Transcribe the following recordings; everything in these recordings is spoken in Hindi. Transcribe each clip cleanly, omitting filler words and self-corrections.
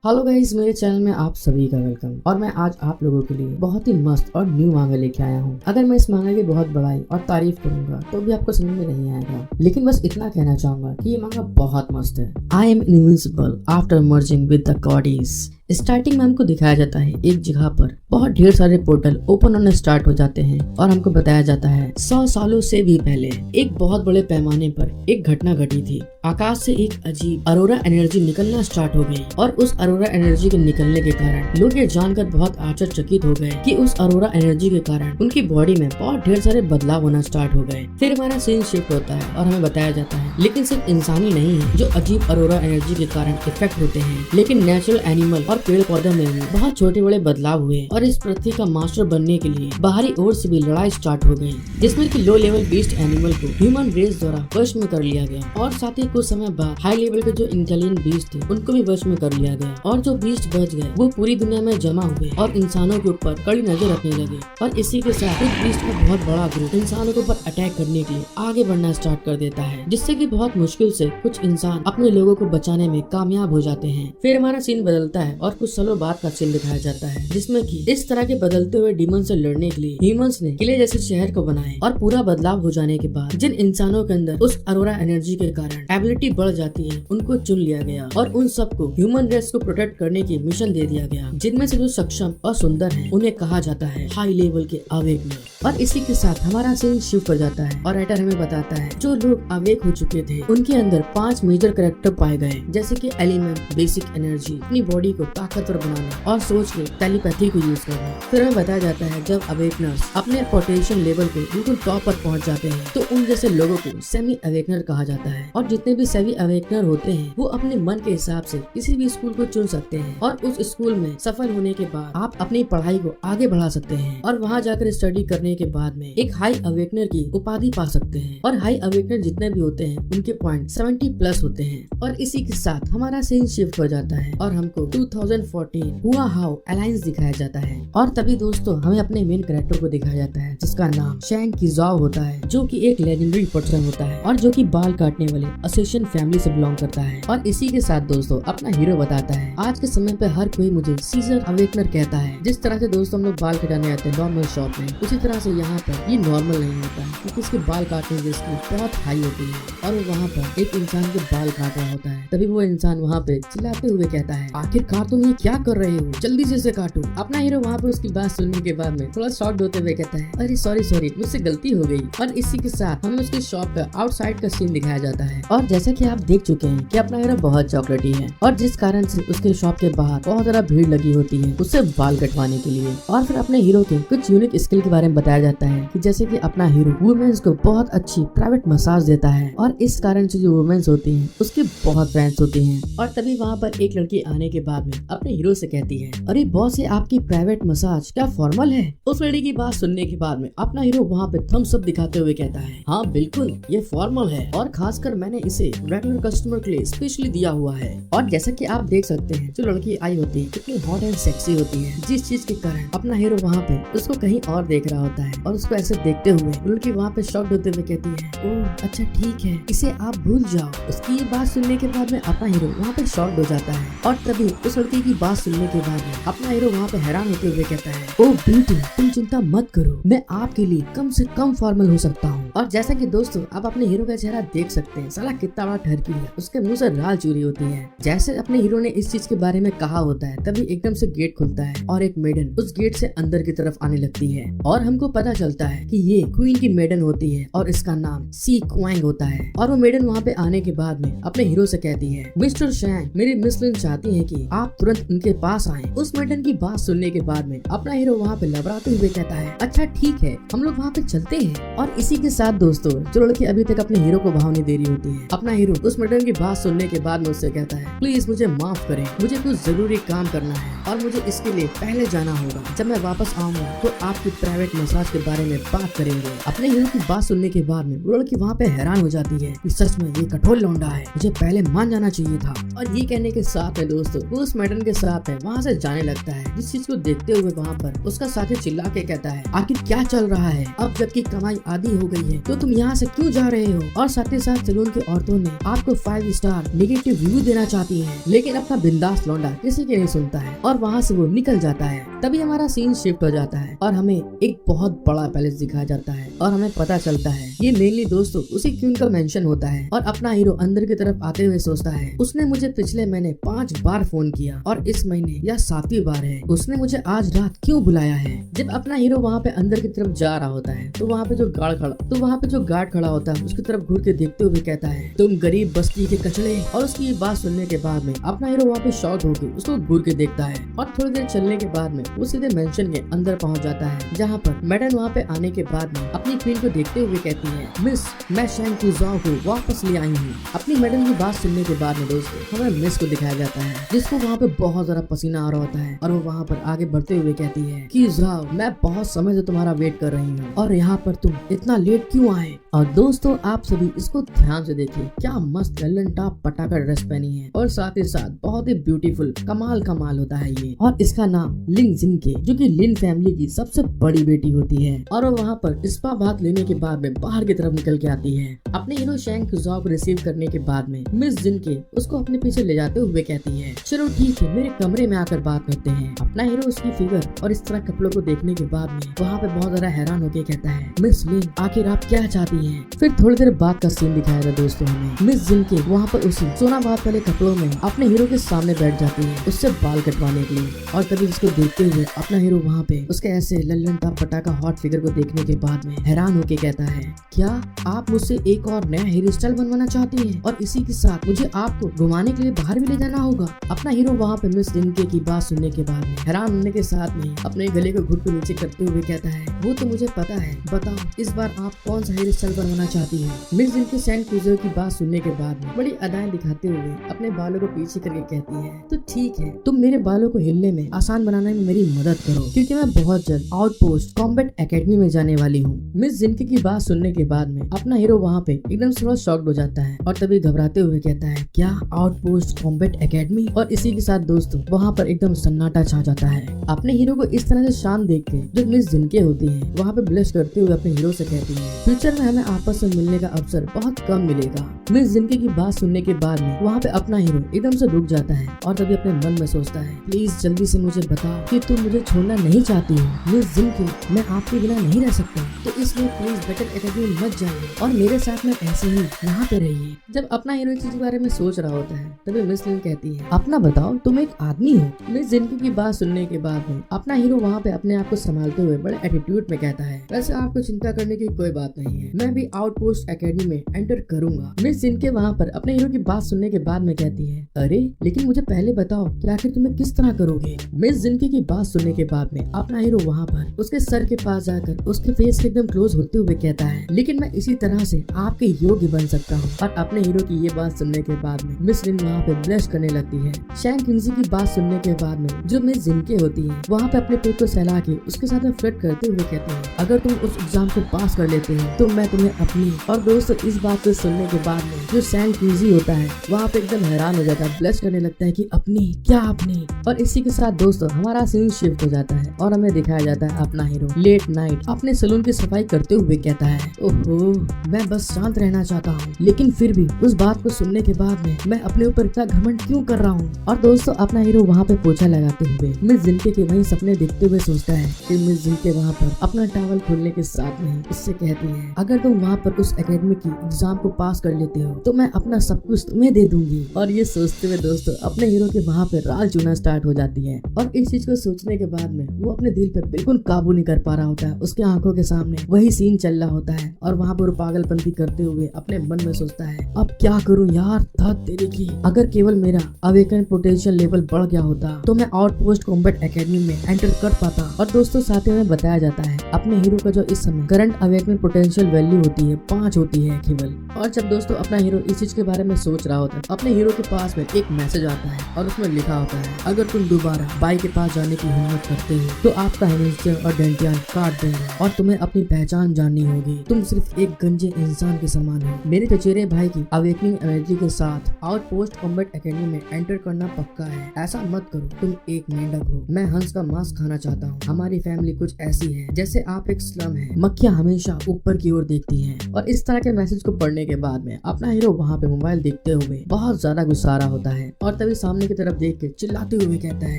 हेलो गाइस, मेरे चैनल में आप सभी का वेलकम। और मैं आज आप लोगों के लिए बहुत ही मस्त और न्यू मांगा लेके आया हूँ। अगर मैं इस मांगा की बहुत बड़ाई और तारीफ करूंगा तो भी आपको समझ में नहीं आएगा, लेकिन बस इतना कहना चाहूंगा कि ये मांगा बहुत मस्त है। I am invincible after merging with the goddess. Starting में हमको दिखाया जाता है एक जगह पर बहुत ढेर सारे पोर्टल ओपन होने स्टार्ट हो जाते हैं और हमको बताया जाता है 100 सालों से भी पहले एक बहुत बड़े पैमाने पर एक घटना घटी थी। आकाश से एक अजीब अरोरा एनर्जी निकलना स्टार्ट हो गई और उस अरोरा एनर्जी के निकलने के कारण लोग ये जानकर बहुत आश्चर्यचकित हो गए कि उस अरोरा एनर्जी के कारण उनकी बॉडी में बहुत ढेर सारे बदलाव होना स्टार्ट हो गए। फिर हमारा सीन शिफ्ट होता है और हमें बताया जाता है लेकिन सिर्फ इंसानी नहीं है जो अजीब अरोरा एनर्जी के कारण इफेक्ट होते हैं, लेकिन नेचुरल एनिमल और पेड़ पौधों में भी बहुत छोटे बड़े बदलाव हुए और इस पृथ्वी का मास्टर बनने के लिए बाहरी ओर से भी लड़ाई स्टार्ट हो गई, जिसमें कि लो लेवल बीस्ट एनिमल को ह्यूमन रेस द्वारा वश में कर लिया गया और साथ ही कुछ समय बाद हाई लेवल के जो इंटेलिजेंट बीस्ट थे उनको भी वश में कर लिया गया और जो बीस्ट बच गए वो पूरी दुनिया में जमा हुए और इंसानों के ऊपर कड़ी नजर रखने लगे। और इसी के साथ एक बीस्ट का बहुत बड़ा ग्रुप इंसानों के ऊपर अटैक करने के लिए आगे बढ़ना स्टार्ट कर देता है, जिससे कि बहुत मुश्किल से कुछ इंसान अपने लोगों को बचाने में कामयाब हो जाते हैं। फिर हमारा सीन बदलता है और कुछ सालों बाद का सीन दिखाया जाता है, जिसमें कि इस तरह के बदलते हुए डीमन से लड़ने के लिए ह्यूमंस ने किले जैसे शहर को बनाए और पूरा बदलाव हो जाने के बाद जिन इंसानों के अंदर उस अरोरा एनर्जी के कारण एबिलिटी बढ़ जाती है उनको चुन लिया गया और उन सबको ह्यूमन रेस को प्रोटेक्ट करने की मिशन दे दिया गया, जिनमें से जो सक्षम और सुंदर हैं उन्हें कहा जाता है हाई लेवल के अवेकनर। और इसी के साथ हमारा सीन शिफ्ट हो जाता है और राइटर हमें बताता है जो लोग अवेक हो चुके थे उनके अंदर 5 मेजर कैरेक्टर पाए गए, जैसे कि एलिमेंट, बेसिक एनर्जी, अपनी बॉडी को ताकतवर बनाना और सोच के टेलीपैथी को यूज करना। फिर हमें बताया जाता है जब अवेकनर्स अपने पोटेंशियल लेवल के बिल्कुल टॉप पर पहुंच जाते हैं तो उन जैसे लोगों को सेमी अवेकनर कहा जाता है। और जितने भी सेमी अवेकनर होते हैं वो अपने मन के हिसाब से किसी भी स्कूल को चुन सकते हैं और उस स्कूल में सफल होने के बाद आप अपनी पढ़ाई को आगे बढ़ा सकते हैं और वहाँ जाकर स्टडी करने के बाद में एक हाई अवेकनर की उपाधि पा सकते हैं। और हाई अवेकनर जितने भी होते हैं उनके पॉइंट 70 प्लस होते हैं। और इसी के साथ हमारा सीन शिफ्ट हो जाता है और हमको 2014 हुआ हाउ अलायंस दिखाया जाता है। और तभी दोस्तों हमें अपने मेन कैरेक्टर को दिखाया जाता है जिसका नाम शैंग किज़ाओ होता है, जो कि एक लेजेंडरी पर्सन होता है और जो कि बाल काटने वाले असेसिन फैमिली से बिलोंग करता है। और इसी के साथ दोस्तों अपना हीरो बताता है आज के समय पे हर कोई मुझे सीजर अवेकनर कहता है। जिस तरह से दोस्तों हम लोग बाल कटाने आते हैं नॉर्मल शॉप में, उसी तरह से यहाँ पर ये नॉर्मल नहीं होता है क्योंकि इसके बाल काटने की स्किल बहुत हाई होती है। और वो वहाँ पर एक इंसान के बाल काट रहा होता है, तभी वो इंसान वहाँ पे चिल्लाते हुए कहता है आखिरकार तुम ये क्या कर रहे हो, जल्दी से इसे काटो। अपना हीरो वहाँ पे उसकी बात सुनने के बाद में थोड़ा शॉक्ड होते हुए कहता है अरे सॉरी मुझसे गलती हो गई। और इसी के साथ हमें उसकी शॉप का आउटसाइड का सीन दिखाया जाता है। और जैसा कि आप देख चुके हैं कि अपना हीरो बहुत चॉकलेटी है और जिस कारण से उसके शॉप के बाहर बहुत ज्यादा भीड़ लगी होती है उससे बाल कटवाने के लिए। और फिर अपने हीरो के कुछ यूनिक स्किल के बारे में बताया जाता है कि जैसे कि अपना हीरो वुमेन्स को बहुत अच्छी प्राइवेट मसाज देता है और इस कारण से जो वुमेन्स होती हैं उसकी बहुत फैंस होती हैं। और तभी वहाँ पर एक लड़की आने के बाद में अपने हीरो से कहती है अरे बॉस, ये आपकी प्राइवेट मसाज क्या फॉर्मल है? उस लड़की की बात सुनने के बाद में अपना हीरो वहाँ पे थम्स अप दिखाते हुए कहता है हाँ बिल्कुल ये फॉर्मल है और खासकर मैंने इसे रेगुलर कस्टमर के लिए स्पेशली दिया हुआ है। और जैसा कि आप देख सकते हैं जो लड़की आई होती है कितनी हॉट एंड सेक्सी होती है, जिस चीज के कारण अपना हीरो वहाँ पे उसको कहीं और देख रहा होता है और उसको ऐसे देखते हुए लड़की वहाँ पे शॉक्ड होते हुए कहती है ओह अच्छा ठीक है, इसे आप भूल जाओ। उसकी ये बात सुनने के बाद में अपना हीरो वहाँ पे शॉक्ड हो जाता है और तभी उस लड़की की बात सुनने के बाद में अपना हीरो वहाँ पे हैरान होते हुए कहता है ओह ब्यूटी, तुम चिंता मत करो, मैं आपके लिए कम से कम फॉर्मल हो सकता हूँ। और जैसा कि दोस्तों आप अपने हीरो का चेहरा देख सकते हैं, साला कितना बड़ा ठरकी है, उसके मुंह से लाल चूरी होती है। जैसे अपने हीरो ने इस चीज के बारे में कहा होता है तभी एकदम से गेट खुलता है और एक मेडन उस गेट से अंदर की तरफ आने लगती है और हमको पता चलता है कि ये क्वीन की मेडन होती है और इसका नाम सी क्वांग होता है। और वो मेडन वहाँ पे आने के बाद में अपने हीरो से कहती है मिस्टर शैंग, मेरी मिस लिन चाहती है कि आप तुरंत उनके पास आए। उस मेडन की बात सुनने के बाद में अपना हीरो वहाँ पे लबराते हुए कहता है अच्छा ठीक है, हम लोग वहाँ पे चलते हैं। और इसी के साथ दोस्तों जो लड़की अभी तक अपने हीरो को भाव नहीं दे रही होती है, अपना हीरो उस मेडन की बात सुनने के बाद में उससे कहता है प्लीज मुझे माफ करें, मुझे कुछ जरूरी काम करना है और मुझे इसके लिए पहले जाना होगा। जब मैं वापस आऊंगा तो आपकी प्राइवेट मसाज के बारे में बात करेंगे। अपने हीरो की बात सुनने के बाद में वो लड़की वहाँ पे हैरान हो जाती है कि सच में ये कठोर लौंडा है, मुझे पहले मान जाना चाहिए था। और ये कहने के साथ में दोस्तों वो उस मेडन के साथ है वहाँ से जाने लगता है। जिस चीज को देखते हुए वहाँ पर उसका साथी चिल्ला के कहता है, आखिर क्या चल रहा है? अब जबकि कमाई आधी हो गई है तो तुम यहाँ से क्यों जा रहे हो? और साथ ही साथ सैलून की औरतों ने आपको 5 स्टार नेगेटिव रिव्यू देना चाहती है, लेकिन अपना बिंदास लौंडा किसी के नहीं सुनता है और वहाँ से वो निकल जाता है। तभी हमारा सीन शिफ्ट हो जाता है और हमें एक बहुत बड़ा पैलेस दिखाया जाता है और हमें पता चलता है ये मेनली दोस्तों उसी क्वीन का मेंशन होता है। और अपना हीरो अंदर की तरफ आते हुए सोचता है, उसने मुझे पिछले महीने 5 बार फोन किया और इस महीने यह 7वीं बार है। उसने मुझे आज रात क्यों बुलाया है? जब अपना हीरो वहाँ पे अंदर की तरफ जा रहा होता है तो वहाँ पे जो गार्ड खड़ा होता है उसकी तरफ घूर के देखते हुए कहता है, तुम गरीब बस्ती के कचड़े। और उसकी ये बात सुनने के बाद में अपना हीरो वहाँ पे शॉक होकर उसको घूर के देखता है और थोड़ी देर चलने के बाद में वो सीधे मेंशन के अंदर पहुँच जाता है, जहाँ पर मैडन वहाँ पे आने के बाद में अपनी क्वीन को देखते हुए कहती है, मिस मैं शैंग कुजाओ को वापस ले आई हूँ। अपनी मैडम की बात सुनने के बाद में दोस्तों हमें मिस को दिखाया जाता है, जिसको वहाँ पे बहुत ज्यादा पसीना आ रहा होता है और वो वहाँ पर आगे बढ़ते हुए कहती है कि जाओ, मैं बहुत समय से तुम्हारा वेट कर रही हूँ और यहाँ पर तुम इतना लेट क्यों आए? और दोस्तों आप सभी इसको ध्यान से देखिए, क्या मस्त लल्लन टॉप पटाखा ड्रेस पहनी है और साथ ही साथ बहुत ही ब्यूटीफुल कमाल होता है ये। और इसका नाम लिंग जिनके, जो कि लिन फैमिली की सबसे बड़ी बेटी होती है। और वो वहाँ पर स्पा बात लेने के बाद में बाहर की तरफ निकल के आती है। अपने हीरो शैंग कुजाओ को रिसीव करने के बाद में मिस जिनके उसको अपने पीछे ले जाते हुए कहती है, चलो ठीक है, मेरे कमरे में आकर बात करते हैं। अपना हीरो उसकी फिगर और इस तरह कपड़ों को देखने के बाद में वहाँ पे बहुत ज्यादा हैरान होकर कहता है, मिस लिन आखिर आप क्या चाहती हैं? फिर थोड़ी देर बाद का सीन दिखाया था दोस्तों हमें। मिस जिनके वहाँ पर उसी सोना बात वाले कपड़ों में अपने हीरो के सामने बैठ जाती है उससे बाल कटवाने के लिए। और तभी इसको देखते हुए अपना हीरो वहाँ पे उसके ऐसे लल्लन टॉप पटाखा हॉट फिगर को देखने के बाद में हैरान होके कहता है, क्या आप मुझसे एक और नया हेयर स्टाइल बनवाना चाहती हैं और इसी के साथ मुझे आपको घुमाने के लिए बाहर भी ले जाना होगा? अपना हीरो वहाँ पे मिस जिनके की बात सुनने के बाद में हैरान होने के साथ में अपने गले को घुट को नीचे करते हुए कहता है, वो तो मुझे पता है, बताओ इस बार आप कौन सा हेयर स्टाइल बनवाना चाहती है? मिस जिनके सैंड क्रूजर की बात सुनने के बाद में बड़ी अदाएं दिखाते हुए अपने बालों को पीछे करके कहती है, तो ठीक है, तुम मेरे बालों को हिलने में आसान बनाने में मेरी मदद करो, क्योंकि मैं बहुत जल्द आउटपोस्ट कॉम्बैट एकेडमी में जाने वाली हूँ। मिस जिनके की बात सुनने के बाद में अपना हीरो वहाँ पे एकदम से शॉक्ड हो जाता है और तभी घबराते हुए कहता है, क्या आउटपोस्ट कॉम्बैट एकेडमी? और इसी के साथ दोस्तों वहाँ पर एकदम सन्नाटा छा जाता है। अपने हीरो को इस तरह से शांत देख के जो मिस जिनके होती है वहाँ पे ब्लश करते हुए अपने हीरो से कहती है, फ्यूचर में हमें आपस में मिलने का अवसर बहुत कम मिलेगा। मिस जिनके की बात सुनने के बाद में वहाँ पे अपना हीरो एकदम से रुक जाता है और तभी अपने मन में सोचता है, प्लीज जल्दी से मुझे बताओ कि तुम मुझे छोड़ना नहीं चाहती हो। मिस जिनके, मैं आपके बिना नहीं रह सकता, तो इसलिए प्लीज बेटर एकेडमी मत जाइए और मेरे साथ में ऐसे ही यहाँ पे रहिए। जब अपना हीरो इस चीज के बारे में सोच रहा होता है तभी मिस लिन कहती है, अपना बताओ, तुम एक आदमी हो। मिस जिनके की बात सुनने के बाद में अपना हीरो वहाँ पे अपने आप को संभालते हुए बड़े एटीट्यूड में कहता है, वैसे आपको चिंता करने की कोई बात नहीं है, मैं भी आउटपोस्ट एकेडमी में एंटर करूंगा। मिस जिनके वहाँ पर अपने हीरो की बात सुनने के बाद में कहती है, अरे लेकिन मुझे पहले बताओ कि आखिर तुम्हें किस तरह करोगे? मिस जिनके की बात सुनने के बाद में अपना हीरो वहाँ पर उसके सर के पास जाकर उसके फेस के एकदम क्लोज होते हुए कहता है, लेकिन मैं इसी तरह से आपके योग्य बन सकता हूँ। और अपने हीरो की ये बात सुनने के बाद में मिस लिन वहाँ पे ब्लश करने लगती है। शैंग क्विंसी की बात सुनने के बाद में जो मिस जिनके होती है वहाँ पे अपने पेट को सहला के उसके साथ में फ्लर्ट करते हुए कहते हैं, अगर तुम उस एग्जाम को पास कर लेते हो तो मैं तुम्हें अपनी। और दोस्तों इस बात को सुनने के बाद में जो शैंग क्विंसी होता है वहाँ पे एकदम हैरान हो जाता है, ब्लश करने लगता है कि अपनी, क्या अपनी? और इसी के साथ दोस्तों हमारा सीन शिफ्ट हो जाता है और हमें दिखाया जाता है अपना हीरो लेट नाइट अपने सैलून की सफाई करते हुए कहता है, ओहो मैं बस शांत रहना चाहता हूँ, लेकिन फिर भी उस बात को सुनने के बाद में मैं अपने ऊपर इतना घमंड क्यों कर रहा हूँ? और दोस्तों अपना हीरो वहाँ पे पोछा लगाते हुए मिस जिनके के वही सपने देखते हुए सोचता है कि मिस जिनके वहाँ पर अपना टॉवल खोलने के साथ में उससे कहती है, अगर तुम वहाँ पर उस एकेडमी की एग्जाम को पास कर लेते हो तो मैं अपना सब कुछ तुम्हें दे दूंगी। और ये सोचते हुए दोस्तों अपने हीरो के वहाँ पे राल चुना स्टार्ट हो जाती है और इस चीज को सोचने के बाद में वो अपने दिल पे बिल्कुल काबू नहीं कर पा रहा होता है। उसके आंखों के सामने वही सीन चल रहा होता है और वहाँ पर पागलपंती करते हुए अपने मन में सोचता है, अब क्या करूँ यार, था तेरे की, अगर केवल मेरा अवेकन पोटेंशियल लेवल बढ़ गया होता तो मैं आउटपोस्ट कॉम्बैट एकेडमी में एंटर कर पाता। और दोस्तों साथ ही में बताया जाता है अपने हीरो का जो इस समय करंट अवेकन पोटेंशियल वैल्यू होती है 5 होती है केवल। और जब दोस्तों अपना हीरो इस चीज के बारे में सोच रहा होता है अपने हीरो के पास में एक मैसेज आता है और उसमें लिखा होता है, अगर तुम दोबारा बाई के पास जाने की हिम्मत करते हो तो आपका हेमिस्टर और डेंटियान काट देंगे और तुम्हें अपनी पहचान जाननी होगी। तुम सिर्फ एक गंजे इंसान के समान हो। मेरे चचेरे भाई की अवेकनिंग एनर्जी के साथ आउटपोस्ट कॉम्बैट एकेडमी में एंटर करना पक्का कहा है ऐसा मत करो, तुम एक मेंढक हो, मैं हंस का मांस खाना चाहता हूँ, हमारी फैमिली कुछ ऐसी है जैसे आप एक स्लम है, मक्खियाँ हमेशा ऊपर की ओर देखती हैं। और इस तरह के मैसेज को पढ़ने के बाद में अपना हीरो वहाँ पे मोबाइल देखते हुए बहुत ज्यादा गुस्सा होता है और तभी सामने की तरफ देख के चिल्लाते हुए कहता है,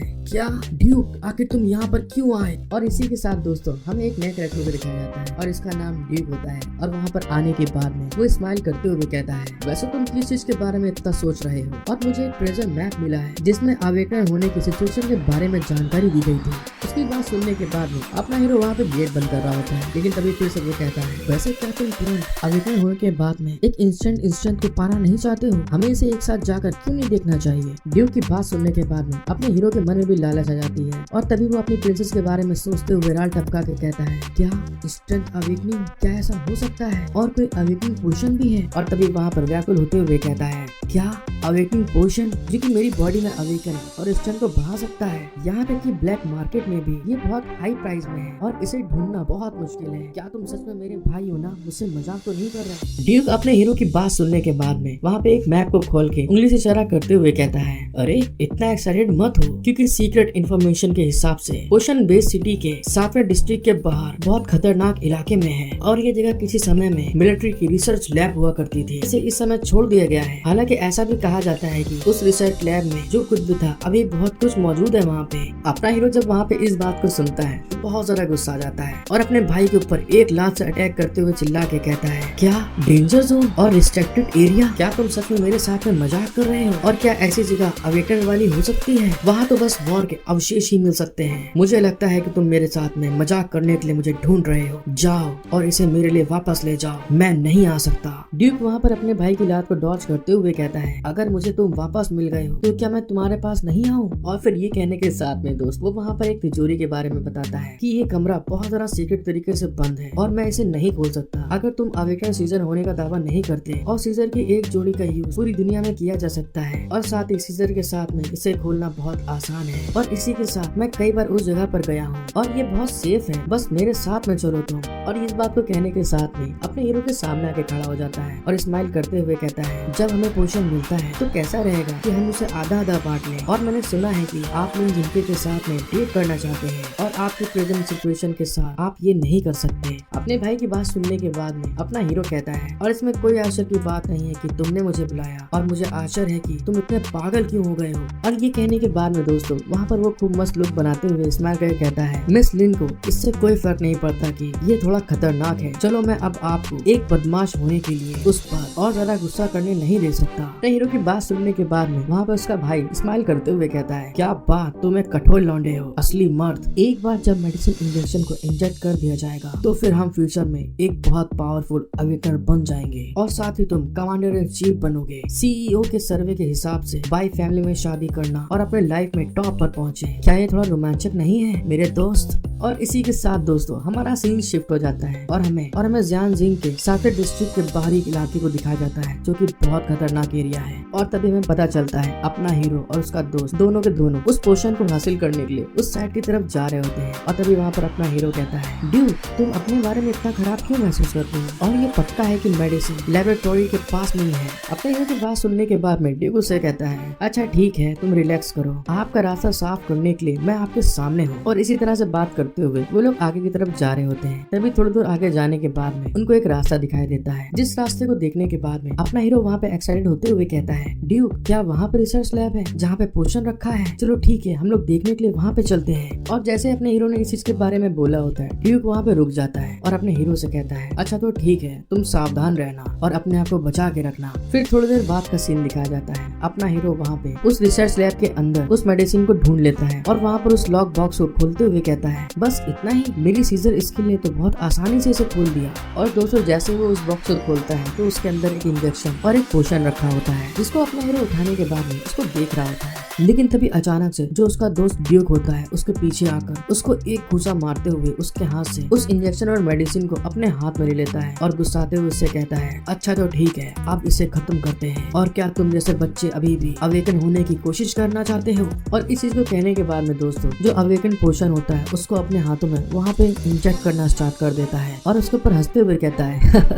क्या ड्यूक, आखिर तुम यहाँ पर क्यों आए? और इसी के साथ दोस्तों हमें एक नए कैरेक्टर को दिखाया जाता है और इसका नाम ड्यूक होता है। और वहाँ पर आने के बाद में वो स्माइल करते हुए कहता है, वैसे तुम किस चीज के बारे में इतना सोच रहे हो? और मुझे एक ट्रेजर मैप मिला है जिसमें अवेकन होने की सिचुएशन के बारे में जानकारी दी गई थी। उसकी बात सुनने के बाद में अपना हीरो वहाँ पे गेट बंद कर रहा होता है, लेकिन तभी फिर से वो कहता है, वैसे क्या तुम तुरंत अवेकन होने के बाद में एक इंस्टेंट को पाना नहीं चाहते हो? हमें इसे एक साथ जाकर क्यों नहीं देखना चाहिए? ड्यूक की बात सुनने के बाद में अपने हीरो के मन में भी लालच आ जाती है और तभी वो अपनी प्रिंसेस के बारे में सोचते हुए राल टपका के कहता है, क्या इंस्टेंट अवेकनिंग, क्या ऐसा हो सकता है? और कोई अवेकनिंग पोशन भी है? और तभी वहाँ पर व्याकुल होते हुए कहता है, क्या अवेकनिंग पोशन जो कि मेरी बॉडी में अवेकन और इंस्टेंट को बढ़ा सकता है? यहाँ तक कि ब्लैक मार्केट में भी ये बहुत हाई प्राइस में है और इसे ढूंढना बहुत मुश्किल है। क्या तुम सच में मेरे भाई हो ना? मुझसे मजाक तो नहीं कर रहे? ड्यूक अपने हीरो की बात सुनने के बाद में वहाँ पे एक मैप को खोल के उंगली से इशारा करते हुए कहता है, अरे इतना एक्साइटेड मत हो, क्योंकि सीक्रेट इन्फॉर्मेशन के हिसाब से ओशन बेस सिटी के 7वें डिस्ट्रिक्ट के बाहर बहुत खतरनाक इलाके में है और ये जगह किसी समय में मिलिट्री की रिसर्च लैब हुआ करती थी, इसे इस समय छोड़ दिया गया है। हालांकि ऐसा भी कहा जाता है कि उस रिसर्च लैब में जो कुछ भी था अभी बहुत कुछ मौजूद है वहाँ पे। अपना हीरो जब वहाँ पे इस बात को सुनता है तो बहुत ज्यादा गुस्सा आ जाता है और अपने भाई के ऊपर एक लात से अटैक करते हुए चिल्ला के कहता है, क्या डेंजर जोन और रिस्ट्रिक्टेड एरिया? क्या तुम सच में मेरे साथ में मजाक कर रहे हो? और क्या ऐसी जगह अवेकन वाली हो सकती है? वहाँ तो बस वॉर के अवशेष ही मिल सकते हैं। मुझे लगता है कि तुम मेरे साथ में मजाक करने के लिए मुझे ढूंढ रहे हो। जाओ और इसे मेरे लिए वापस ले जाओ, मैं नहीं आ सकता। ड्यूक वहाँ पर अपने भाई की लात को डॉज करते हुए कहता है, अगर मुझे तुम वापस मिल गए हो तो क्या मैं तुम्हारे पास नहीं आऊँ? और फिर ये कहने के साथ में दोस्त वो वहाँ पर एक तिजोरी के बारे में बताता है कि ये कमरा बहुत ज्यादा सीक्रेट तरीके से बंद है और मैं इसे नहीं खोल सकता। अगर तुम अवेकन सीजर होने का दावा नहीं करते और सीजर की एक जोड़ी का यूज पूरी दुनिया में किया जा सकता है और साथ ही सीजर के साथ में इसे खोलना बहुत आसान है। और इसी के साथ मैं कई बार उस जगह पर गया हूँ और ये बहुत सेफ है, बस मेरे साथ में चलो तुम। और इस बात को कहने के साथ में अपने हीरो के सामने आके खड़ा हो जाता है और स्माइल करते हुए कहता है, जब हमें पोशन मिलता है तो कैसा रहेगा कि हम उसे आधा आधा बांट लें। और मैंने सुना है कि आप लोग जिनके के साथ में डेट करना चाहते हैं और आपके प्रेजेंट सिचुएशन के साथ आप ये नहीं कर सकते। अपने भाई की बात सुनने के बाद में अपना हीरो कहता है, और इसमें कोई आश्चर्य की बात नहीं है कि तुमने मुझे बुलाया और मुझे आश्चर्य है कि तुम इतने पागल क्यों हो गए हो। और ये कहने के बाद में दोस्तों वहाँ पर वो खूब मस्त लुक बनाते हुए स्माइल करके कहता है, मिस लिन को इससे कोई फर्क नहीं पड़ता कि ये थोड़ा खतरनाक है। चलो मैं अब आपको एक बदमाश होने के लिए उस पर और ज्यादा गुस्सा करने नहीं दे सकता। अपने हीरो की बात सुनने के बाद में वहाँ पर उसका भाई स्माइल करते हुए कहता है, क्या बात, तुम एक कठोर लौंडे हो, असली मर्द। एक बार जब मेडिसिन इंजेक्शन को इंजेक्ट कर दिया जाएगा तो फिर हम फ्यूचर में एक बहुत पावरफुल अवेकर बन जाएंगे और साथ ही तुम कमांडर इन चीफ बनोगे। सीईओ के सर्वे के हिसाब से बाई फैमिली में शादी करना और अपने लाइफ में टॉप पर पहुंचे। क्या ये थोड़ा रोमांचक नहीं है मेरे दोस्त? और इसी के साथ दोस्तों हमारा सीन शिफ्ट हो जाता है और हमें जियान जिंग के 7वें डिस्ट्रिक्ट के बाहरी इलाके को दिखाया जाता है जो कि बहुत खतरनाक एरिया है। और तभी हमें पता चलता है अपना हीरो और उसका दोस्त दोनों के दोनों उस पोशन को हासिल करने के लिए उस साइड की तरफ जा रहे होते हैं। और तभी वहाँ पर अपना हीरो कहता है, ड्यूक तुम अपने बारे में इतना खराब क्यों महसूस करते हो? और ये पक्का है कि मेडिसिन लेबोरेटरी के पास नहीं है। अपने हीरो की बात सुनने के बाद में ड्यूक उसे कहता है, अच्छा ठीक है, तुम रिलैक्स करो, आपका रास्ता साफ करने के लिए मैं आपके सामने हूँ। और इसी तरह से बात करते हुए वो लोग आगे की तरफ जा रहे होते हैं। तभी थोड़ी दूर आगे जाने के बाद में उनको एक रास्ता दिखाई देता है, जिस रास्ते को देखने के बाद में अपना हीरो वहाँ पे एक्साइटेड होते हुए कहता है, ड्यूक क्या वहाँ पे रिसर्च लैब है जहाँ पे पोशन रखा है? चलो ठीक है, हम लोग देखने के लिए वहाँ पे चलते हैं। और जैसे अपने हीरो ने इस चीज के बारे में बोला होता है, ड्यूक वहाँ पे रुक जाता है और अपने हीरो से कहता है, अच्छा तो ठीक है, तुम सावधान रहना और अपने आप को बचा के रखना। फिर थोड़ी देर बाद का सीन दिखाया जाता है। अपना हीरो वहाँ पे उस रिसर्च लैब के अंदर उस मेडिसिन को ढूंढ लेता है और वहाँ पर उस लॉक बॉक्स को खोलते हुए कहता है, बस इतना ही, मेरी सीजर स्किल ने तो बहुत आसानी से इसे खोल दिया। और दोस्तों जैसे वो उस बॉक्स को खोलता है तो उसके अंदर एक इंजेक्शन और एक पोशन रखा होता है, जिसको अपना हीरो उठाने के बाद में उसको देख रहा होता है। लेकिन तभी अचानक से जो उसका दोस्त ड्यूक होता है उसके पीछे आकर उसको एक घूसा मारते हुए उसके हाथ से उस इंजेक्शन और मेडिसिन को अपने हाथ में ले लेता है और गुस्साते हुए उससे कहता है, अच्छा तो ठीक है, अब इसे खत्म करते हैं। और क्या तुम जैसे बच्चे अभी भी अवेकन होने की कोशिश करना चाहते हो? और इस चीज को कहने के बाद में दोस्तों जो अवेकन पोशन होता है उसको अपने हाथों में वहाँ पे इंजेक्ट करना स्टार्ट कर देता है और उसके ऊपर हंसते हुए कहता है,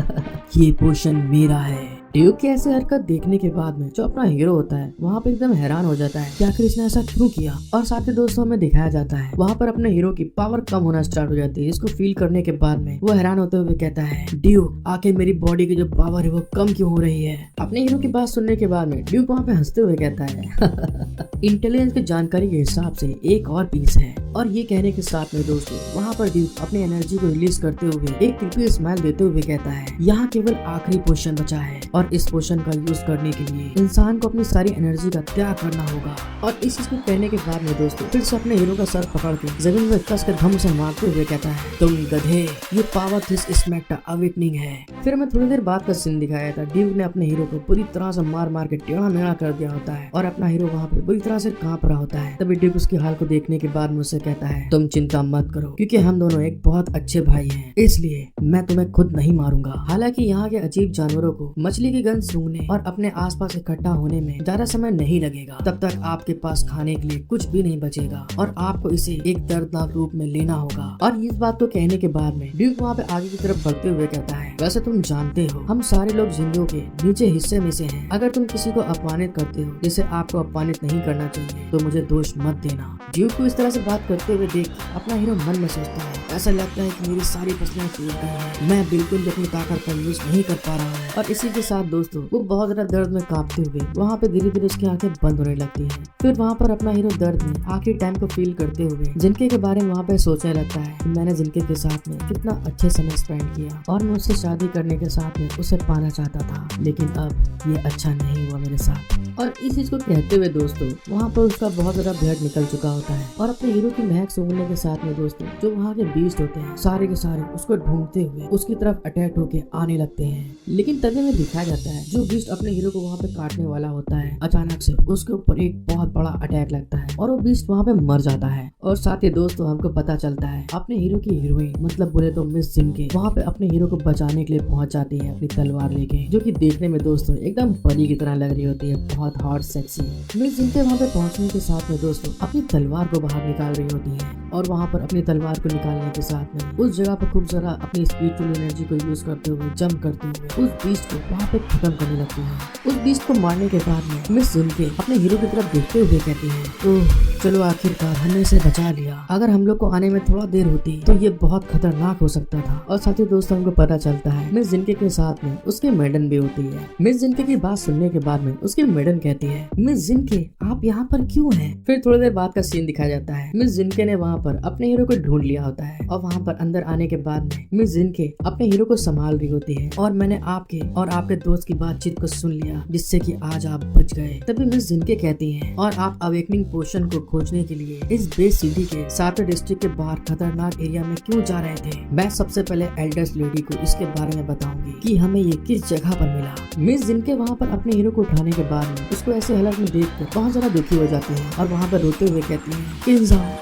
ये पोशन मेरा है। ड्यूक की ऐसी हरकत देखने के बाद में जो अपना हीरो होता है वहाँ पे एकदम हैरान हो जाता है कि आखिर इसने ऐसा क्यों किया। और साथ ही दोस्तों हमें दिखाया जाता है वहाँ पर अपने हीरो की पावर कम होना स्टार्ट हो जाती है। इसको फील करने के बाद में वो हैरान होते हुए कहता है, ड्यूक आखिर मेरी बॉडी की जो पावर है वो कम क्यों हो रही है। अपने हीरो की बात सुनने के बाद में ड्यूक वहाँ पे हंसते हुए कहता है इंटेलिजेंस की जानकारी के हिसाब से एक और पीस है। और ये कहने के साथ में दोस्तों वहाँ पर ड्यूक अपनी एनर्जी को रिलीज करते हुए एक क्रीपी स्माइल देते हुए कहता है, यहाँ केवल आखिरी पोशन बचा है और इस पोशन का यूज करने के लिए इंसान को अपनी सारी एनर्जी का त्याग करना होगा। और इस चीज को कहने के बाद में दोस्तों फिर से अपने हीरो का सर पकड़ के जमीन में कस कर घम से मारते हुए कहता है, तुम गधे, ये पावर दिस स्मैक अवेकनिंग है। फिर हमें थोड़ी देर बाद का सीन दिखाया था। ड्यूक ने अपने हीरो को पूरी तरह से मार मार के टेढ़ा मेढ़ा कर दिया होता है और अपना हीरो वहाँ पे बुरी तरह से कांप रहा होता है। तभी ड्यूक उसकी हाल को देखने के बाद मुझसे कहता है, तुम चिंता मत करो क्योंकि हम दोनों एक बहुत अच्छे भाई हैं, इसलिए मैं तुम्हें खुद नहीं मारूंगा। हालांकि यहाँ के अजीब जानवरों को मछली की गंध सूंघने और अपने आसपास इकट्ठा होने में ज्यादा समय नहीं लगेगा। तब तक आपके पास खाने के लिए कुछ भी नहीं बचेगा और आपको इसे एक दर्दनाक रूप में लेना होगा। और इस बात को कहने के बाद में ड्यूक वहाँ पे आगे की तरफ बढ़ते हुए कहता है, वैसे तुम जानते हो हम सारे लोग जिंदों के नीचे हिस्से में से हैं। अगर तुम किसी को अपमानित करते हो जिसे आपको अपमानित नहीं करना चाहिए तो मुझे दोष मत देना। ड्यूक को इस तरह से बात करते हुए देख अपना हीरो मन में सोचता है, ऐसा लगता है कि मेरी सारी फसलें टूट गई हैं, मैं बिल्कुल भी अपनी ताकत का यूज नहीं कर पा रहा हूँ। और इसी के साथ दोस्तों वो बहुत ज्यादा दर्द में कांपते हुए वहाँ पे धीरे धीरे उसकी आंखें बंद होने लगती हैं। फिर वहाँ पर अपना हीरो दर्द में आखिरी टाइम को फील करते हुए जिनके के बारे में वहाँ पे सोचने लगता है कि मैंने जिनके के साथ में कितना अच्छे समय स्पेंड किया और मैं उससे शादी करने के साथ में उसे पाना चाहता था, लेकिन अब ये अच्छा नहीं हुआ मेरे साथ। और इस चीज को कहते हुए दोस्तों वहाँ पर उसका बहुत ज्यादा ब्लड निकल चुका होता है और अपने हीरो की महक सूंघने के साथ में दोस्तों जो वहाँ के बीस्ट होते हैं सारे के सारे उसको ढूंढते हुए उसकी तरफ अटैक होके आने लगते हैं। लेकिन तभी में दिखाया जाता है जो बीस्ट अपने हीरो को वहाँ पे काटने वाला होता है अचानक से उसके ऊपर एक बहुत बड़ा अटैक लगता है और वो बीस्ट वहाँ पे मर जाता है। और साथ ही दोस्तों हमको पता चलता है अपने हीरो की हीरोइन मतलब बोले तो मिस जिनके वहाँ पे अपने हीरो को बचाने के लिए पहुंच जाती है अपनी तलवार लेके, जो कि देखने में दोस्तों एकदम परी की तरह लग रही होती है, बहुत हॉट सेक्सी। मिस जिनके वहाँ पे पहुंचने के साथ में दोस्तों अपनी तलवार को बाहर निकाल रही होती है और वहाँ पर अपनी तलवार को निकालने के साथ में उस जगह पर खूब सारा अपनी स्पिरिचुअल एनर्जी को यूज करते हुए जंप करते हुए उस बीस्ट को वहाँ पे खत्म करने लगती है। उस बीस्ट को मारने के बाद में मिस जिनके अपने हीरो की तरफ देखते हुए कहती है, ओह चलो आखिरकार हमने इसे बचा लिया, अगर हम लोग को आने में थोड़ा देर होती तो ये बहुत खतरनाक हो सकता था। और साथ ही दोस्तों हमको पता चलता है मिस जिनके के साथ में उसकी मेडन भी होती है। मिस जिनके की बात सुनने के बाद में उसकी मेडन कहती है, मिस जिनके आप यहाँ पर क्यों हैं? फिर थोड़ी देर बाद का सीन दिखाया जाता है। मिस जिनके ने वहाँ पर अपने हीरो को ढूंढ लिया होता है और वहाँ पर अंदर आने के बाद में मिस जिनके अपने हीरो को संभाल रही होती है और मैंने आपके और आपके दोस्त की बातचीत को सुन लिया जिससे कि आज आप बच गए। तभी मिस जिनके कहती है, और आप अवेकनिंग पोशन को खोजने के लिए इस बेस सिटी के 7वें डिस्ट्रिक्ट के बाहर खतरनाक एरिया में क्यों जा रहे थे? मैं सबसे पहले एल्डर्स लेडी को इसके बारे में बताऊंगी कि हमें ये किस जगह पर मिला। मिस जिनके वहाँ पर अपने हीरो को उठाने के बाद में उसको ऐसे हालत में देखकर बहुत ज्यादा दुखी हो जाती है और वहाँ पर रोते हुए कहती है,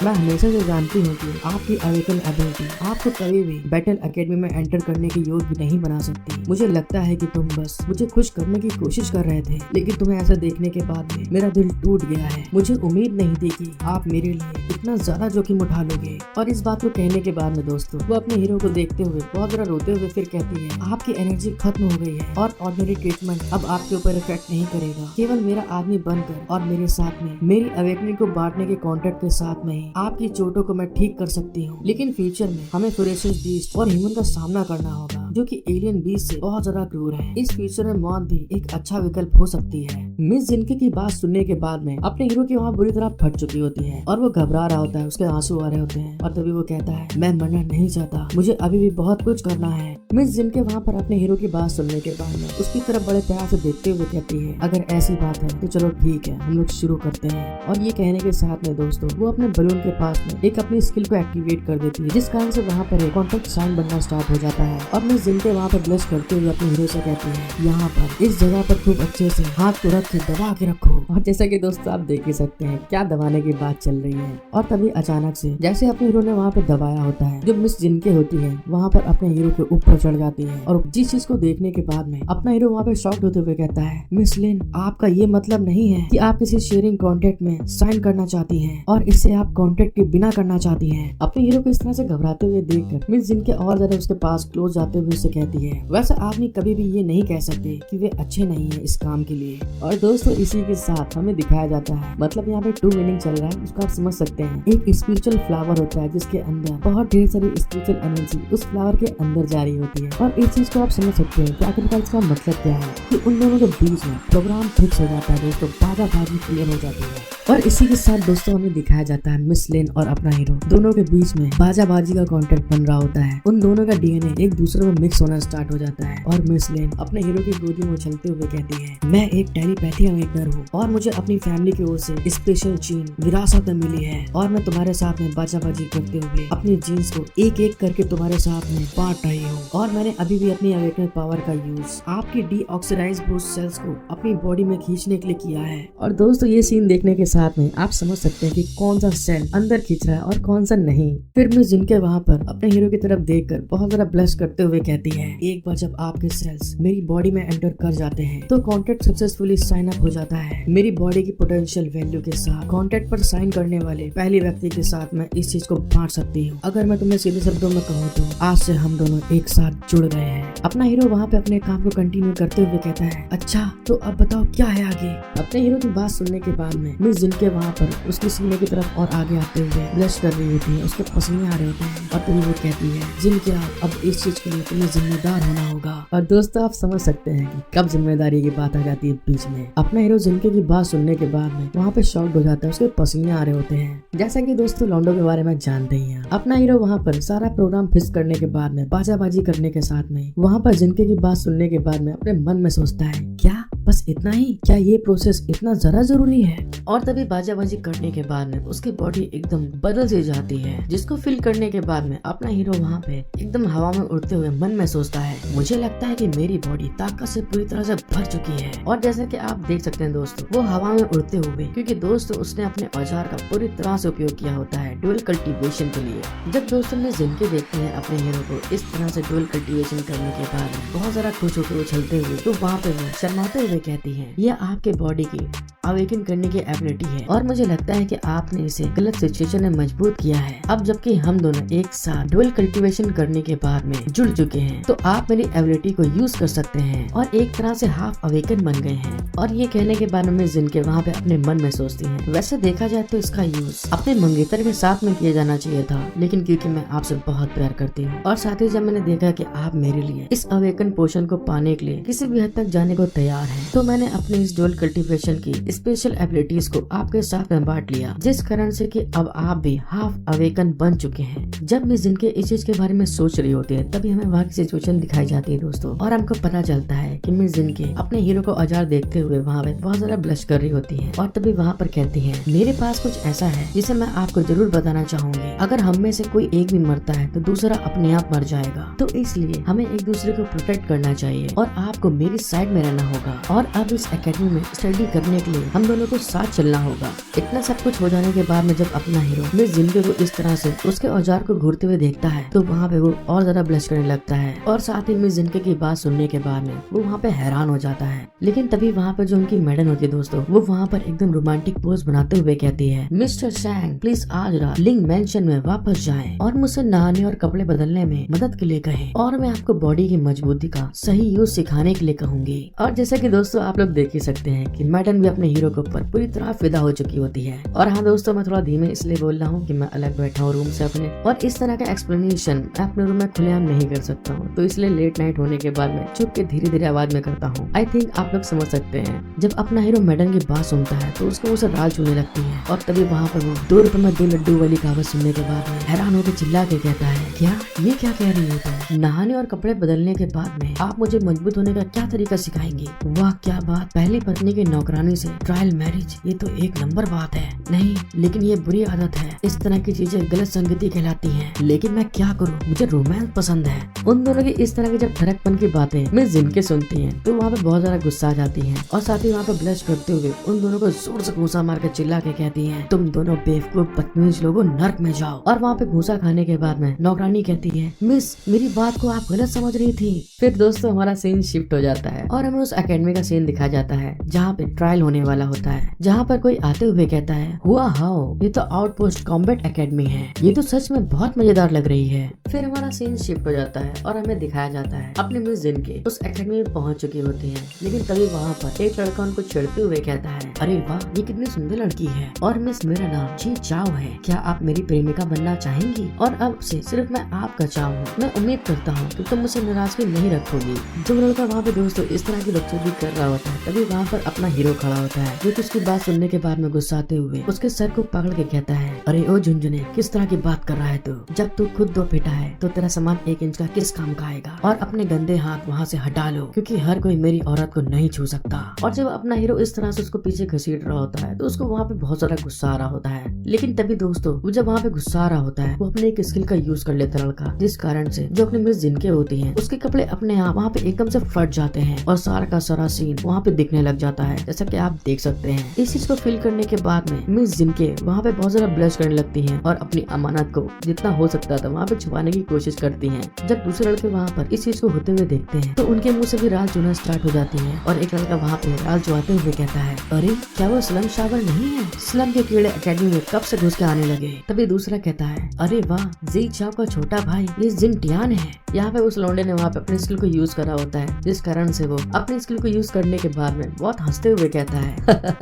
मैं हमेशा से जानती हूँ कि आपकी अवेकन एबिलिटी आपको कभी भी बैटल एकेडमी में एंटर करने के योग्य नहीं बना सकती। मुझे लगता है कि तुम बस मुझे खुश करने की कोशिश कर रहे थे, लेकिन तुम्हें ऐसा देखने के बाद में मेरा दिल टूट गया है। मुझे उम्मीद नहीं थी कि आप मेरे लिए इतना ज्यादा जोखिम उठा लोगे। और इस बात को कहने के बाद में दोस्तों वो अपने हीरो को देखते हुए बहुत ज्यादा रोते हुए फिर कहती है, आपकी एनर्जी खत्म हो गई है और ऑर्डिनरी ट्रीटमेंट अब आपके ऊपर इफेक्ट नहीं करेगा। केवल मेरा आदमी बनकर और मेरे साथ में मेरी अवेकनिंग को बांटने के कॉन्ट्रैक्ट के साथ में ही आपकी चोटों को मैं ठीक कर सकती हूँ, लेकिन फ्यूचर में हमें फेरेशियस बीस्ट और ह्यूमन का सामना करना होगा जो कि एलियन बीस्ट से बहुत ज्यादा क्रूर है। इस फ्यूचर में मौत भी एक अच्छा विकल्प हो सकती है। मिस जिनके की बात सुनने के बाद में अपने हीरो की वहाँ बुरी तरह फट चुकी होती है और वो घबरा रहा होता है, उसके आंसू आ रहे होते हैं और तभी वो कहता है, मैं मरना नहीं चाहता, मुझे अभी भी बहुत कुछ करना है। मिस जिनके वहाँ पर अपने हीरो की बात सुनने के बाद में उसकी तरफ बड़े प्यार से देखते हुए कहती है, अगर ऐसी बात है तो चलो ठीक है, हम लोग शुरू करते हैं। और ये कहने के साथ में दोस्तों वो अपने बलून के पास में एक अपनी स्किल को एक्टिवेट कर देती है, जिस कारण से वहाँ पर एक कॉन्टैक्ट साइन बनना स्टार्ट हो जाता है। और मिस जिनके वहाँ पर ब्लश करते हुए अपने हीरो से कहती है, यहाँ पर इस जगह पर खूब अच्छे से हाथ को रख के दबा के रखो। और जैसा कि दोस्तों आप देख ही सकते हैं क्या दबाने की बात चल रही है। और तभी अचानक से जैसे अपने हीरो ने वहाँ पे दबाया होता है, जो मिस जिनके होती है वहाँ पर अपने हीरो के ऊपर चढ़ जाती है और जिस चीज को देखने के बाद में अपना हीरो वहाँ पे शॉक्ड होते हुए कहता है, मिस लिन आपका ये मतलब नहीं है कि आप किसी शेयरिंग कॉन्ट्रैक्ट में साइन करना चाहती हैं और इससे आप कॉन्ट्रैक्ट के बिना करना चाहती हैं। अपने हीरो को इस तरह से घबराते हुए देखकर मिस जिनके और ज्यादा उसके पास क्लोज जाते हुए हुए उससे कहती है, वैसे आदमी कभी भी ये नहीं कह सकते कि वे अच्छे नहीं है इस काम के लिए। और दोस्तों इसी के साथ हमें दिखाया जाता है, मतलब यहाँ पे 2 मीनिंग चल रहा है, उसको आप समझ सकते हैं। एक स्पिरिचुअल फ्लावर होता है जिसके अंदर बहुत ढेर सारी स्पिरिचुअल एनर्जी उस फ्लावर के अंदर जारी होती है, और इस चीज को आप समझ सकते हैं कि आखिरकार इसका मतलब क्या है कि उन दोनों के बीच में प्रोग्राम फिक्स हो जाता है दोस्तों, बाजी क्लियर हो जाती है। और इसी के साथ दोस्तों हमें दिखाया जाता है मिस लेन और अपना हीरो दोनों के बीच में बाजी का कॉन्टेक्ट बन रहा होता है। उन दोनों का डीएनए एक दूसरे में मिक्स होना स्टार्ट हो जाता है, और मिस लेन अपने हीरो की गोदी में उछलते हुए कहती है, मैं एक टेलीपैथी अवेकनर हूँ और मुझे अपनी फैमिली की ओर से स्पेशल जीन विरासत में मिली है, और मैं तुम्हारे साथ में बाजी करते हुए अपनी जीन्स को एक एक करके तुम्हारे साथ में बांट रही हूँ, और मैंने अभी भी अपनी अवेकनर पावर का यूज आपकी डीऑक्सीडाइज्ड बूस्ट सेल्स को अपनी बॉडी में खींचने के लिए किया है। और दोस्तों ये सीन देखने के साथ में आप समझ सकते हैं कि कौन सा सेल अंदर खींच रहा है और कौन सा नहीं। फिर मिस जिनके वहाँ पर अपने हीरो की तरफ देखकर बहुत ज्यादा ब्लश करते हुए कहती है, एक बार जब आपके सेल्स मेरी बॉडी में एंटर कर जाते हैं तो कॉन्ट्रैक्ट सक्सेसफुली साइन अप हो जाता है। मेरी बॉडी की पोटेंशियल वैल्यू के साथ कॉन्ट्रैक्ट पर साइन करने वाले पहले व्यक्ति के साथ मैं इस चीज को बांट सकती हूँ। अगर मैं तुम्हें सीधे शब्दों में कहूँ तो आज से हम दोनों एक साथ जुड़ गए हैं। अपना हीरो वहाँ पे अपने काम को कंटिन्यू करते हुए कहता है, अच्छा तो अब बताओ क्या है आगे। अपने हीरो की बात सुनने के बाद में मिस जिनके वहाँ पर उसकी सीने की तरफ और आगे आते हुए ब्लश कर रही होती है, उसके पसीने आ रहे होते हैं, और तभी वो कहती है, जिनके अब इस चीज के लिए तुम्हें जिम्मेदार होना होगा। और दोस्तों आप समझ सकते हैं कि कब जिम्मेदारी की बात आ जाती है बीच में। अपना हीरो जिनके की बात सुनने के बाद में वहाँ पे शॉक्ड हो जाता है, उसके पसीने आ रहे होते हैं। जैसा कि दोस्तों लॉन्डो के बारे में जानते ही हैं, अपना हीरो वहाँ पर सारा प्रोग्राम फिक्स करने के बाद में बाजी करने के साथ में वहाँ पर जिनके की बात सुनने के बाद में अपने मन में सोचता है, क्या बस इतना ही, क्या ये प्रोसेस इतना जरा जरूरी है। और तभी बाजी करने के बाद में उसकी बॉडी एकदम बदल सी जाती है, जिसको फील करने के बाद में अपना हीरो वहाँ पे एकदम हवा में उड़ते हुए मन में सोचता है, मुझे लगता है कि मेरी बॉडी ताकत से पूरी तरह से भर चुकी है। और जैसा कि आप देख सकते हैं दोस्तों, वो हवा में उड़ते हुए, क्योंकि दोस्तों उसने अपने औजार का पूरी तरह से उपयोग किया होता है ड्यूअल कल्टीवेशन के लिए। जब दोस्तों ने जिनके देखते हैं अपने हीरो को इस तरह से ड्यूअल कल्टीवेशन करने के बाद बहुत ज्यादा खुश होकर उछलते हुए, तो वहाँ पे वो शर्माते हुए कहती है, यह आपके बॉडी की अवेकन करने की एबिलिटी है, और मुझे लगता है कि आपने इसे गलत सिचुएशन में मजबूत किया है। अब जबकि हम दोनों एक साथ ड्यूअल कल्टीवेशन करने के बाद में जुड़ चुके हैं, तो आप मेरी एबिलिटी को यूज कर सकते हैं और एक तरह से हाफ अवेकन बन गए हैं। और ये कहने के बाद में जिनके वहाँ पे अपने मन में सोचती हैं, वैसे देखा जाए तो इसका यूज अपने मंगेतर के साथ में किया जाना चाहिए था, लेकिन क्योंकि मैं आपसे बहुत प्यार करती हूँ और साथ ही जब मैंने देखा कि आप मेरे लिए इस अवेकन पोशन को पाने के लिए किसी भी हद तक जाने को तैयार हैं, तो मैंने अपने इस ड्यूअल कल्टीवेशन की स्पेशल एबिलिटीज को आपके साथ में बांट लिया, जिस कारण से कि अब आप भी हाफ अवेकन बन चुके हैं। जब मिस जिनके इस चीज के बारे में सोच रही होती है, तभी हमें वहाँ की सिचुएशन दिखाई जाती है दोस्तों, और हमको पता चलता है कि मिस जिनके अपने हीरो को औजार देखते हुए वहाँ पे बहुत ज्यादा ब्लश कर रही होती है, और तभी वहाँ पर कहती है, मेरे पास कुछ ऐसा है जिसे मैं आपको जरूर बताना चाहूंगी। अगर हम में से कोई एक भी मरता है तो दूसरा अपने आप मर जाएगा, तो इसलिए हमें एक दूसरे को प्रोटेक्ट करना चाहिए और आपको मेरी साइड में रहना होगा, और अब इस एकेडमी में स्टडी करने के लिए हम दोनों को साथ चलना होगा। इतना सब कुछ हो जाने के बाद में जब अपना हीरो मिस जिनके को इस तरह से उसके औजार को घूरते हुए देखता है, तो वहाँ पे वो और ज्यादा ब्लश करने लगता है, और साथ ही मिस जिनके की बात सुनने के बाद में वो वहाँ पे हैरान हो जाता है। लेकिन तभी वहाँ पर जो उनकी मैडम होती है दोस्तों, वो वहाँ पर एकदम रोमांटिक पोज बनाते हुए कहती है, मिस्टर शैंग प्लीज आज रात लिंग मेंशन में वापस जाएं और मुझसे नहाने और कपड़े बदलने में मदद के लिए कहें, और मैं आपको बॉडी की मजबूती का सही यूज सिखाने के लिए कहूंगी। और जैसा कि दोस्तों आप लोग देख ही सकते हैं कि मैडम भी अपने हीरो के ऊपर पूरी तरह फिदा हो चुकी होती है। और हाँ दोस्तों, मैं थोड़ा धीमे इसलिए बोल रहा हूँ कि मैं अलग बैठा हूँ रूम से अपने, और इस तरह का एक्सप्लेनेशन मैं अपने रूम में खुलेआम नहीं कर सकता हूँ, तो इसलिए लेट नाइट होने के बाद में चुप के धीरे धीरे आवाज में करता हूँ। आई थिंक आप लोग समझ सकते हैं। जब अपना हीरो मैडम की बात सुनता है तो उसको उसे राल चुने लगती है, और तभी वहाँ पर वो 2 रुपए में 2 लड्डू वाली कहावत सुनने के बाद में हैरान होकर चिल्ला के कहता है, क्या ये क्या कह रही हो तुम? नहाने और कपड़े बदलने के बाद में आप मुझे मजबूत होने का क्या तरीका सिखाएंगे? वाह क्या बात, पहली पत्नी की नौकरानी से ट्रायल मैरिज, ये तो एक नंबर बात है। नहीं लेकिन ये बुरी आदत है, इस तरह की चीजें गलत संगति कहलाती हैं, लेकिन मैं क्या करूं, मुझे रोमांस पसंद है। उन दोनों की इस तरह की जब ठरकपन की बातें मिस जिनके सुनती हैं, तो वहाँ पे बहुत ज्यादा गुस्सा आ जाती हैं, और साथ ही वहाँ पे ब्लश करते हुए उन दोनों को जोर से घूंसा मार कर चिल्ला के कहती हैं, तुम दोनों बेवकूफ बदतमीज लोग लोगों नर्क में जाओ। और वहाँ पे घूसा खाने के बाद में नौकरानी कहती है, मिस मेरी बात को आप गलत समझ रही थी। फिर दोस्तों हमारा सीन शिफ्ट हो जाता है और हमें उस एकेडमी का सीन दिखाया जाता है जहाँ पे ट्रायल होने वाला होता है, जहाँ पर कोई आते हुए कहता है, हुआ हाउ, ये तो आउटपोस्ट कॉम्बैट एकेडमी है, ये तो सच में बहुत मजेदार लग रही है। फिर हमारा सीन शिफ्ट हो जाता है और हमें दिखाया जाता है अपने मिस जिनके उस एकेडमी में पहुंच चुकी होती हैं, लेकिन तभी वहाँ पर एक लड़का उनको छेड़ते हुए कहता है, अरे वाह ये कितनी सुंदर लड़की है, और मिस मेरा नाम जी चाओ है, क्या आप मेरी प्रेमिका बनना चाहेंगी? और अब से सिर्फ मैं आपका चाओ हूँ, मैं उम्मीद करता हूँ कि तुम मुझसे नाराजगी नहीं रखोगी। जो लड़का वहाँ पे दोस्तों इस तरह की बकचोदी कर रहा होता है, तभी वहाँ पर अपना हीरो खड़ा होता है, जो कि उसकी बात सुनने के बाद में गुस्साते हुए उसके सर को पकड़ के कहता है, अरे ओ झुनझुने, किस तरह की बात कर रहा है तू? जब तू खुद 2 फीटा है तो तेरा सामान 1 इंच का किस काम का आएगा? और अपने गंदे हाथ वहाँ से हटा लो, क्योंकि हर कोई मेरी औरत को नहीं छू सकता। और जब अपना हीरो इस तरह से उसको पीछे घसीट रहा होता है तो उसको वहाँ पे बहुत ज्यादा गुस्सा आ रहा होता है। लेकिन तभी दोस्तों वो जब वहाँ पे गुस्सा आ रहा होता है, वो अपने एक स्किल का यूज कर लेता है लड़का, जिस कारण से जो अपने मिस जिनके होती हैं उसके कपड़े अपने आप वहाँ पे एकदम से फट जाते हैं और सारा का सारा सीन वहाँ पे दिखने लग जाता है, जैसा कि आप देख सकते हैं। इस चीज को फील करने के बाद में मिस जिनके वहाँ पे बहुत ज्यादा ब्लश करने लगती हैं और अपनी अमानत को जितना हो सकता था वहाँ पे छुपाने की कोशिश करती हैं। जब दूसरे लड़के वहाँ पर इस चीज को होते हुए देखते हैं तो उनके मुंह से भी राल चुना स्टार्ट हो जाती है और एक लड़का वहाँ पे राल चुआते हुए कहता है, अरे क्या वो स्लम शावर नहीं है? स्लम के कीड़े एकेडमी में कब से घुस के आने लगे? तभी दूसरा कहता है, अरे वाह, जी चाओ का छोटा भाई ये जिन टियान है। यहाँ पे उस लौंडे ने वहाँ पे अपनी स्किल को यूज करा होता है, जिस कारण से वो अपनी स्किल को यूज करने के बाद में बहुत हंसते हुए कहता है,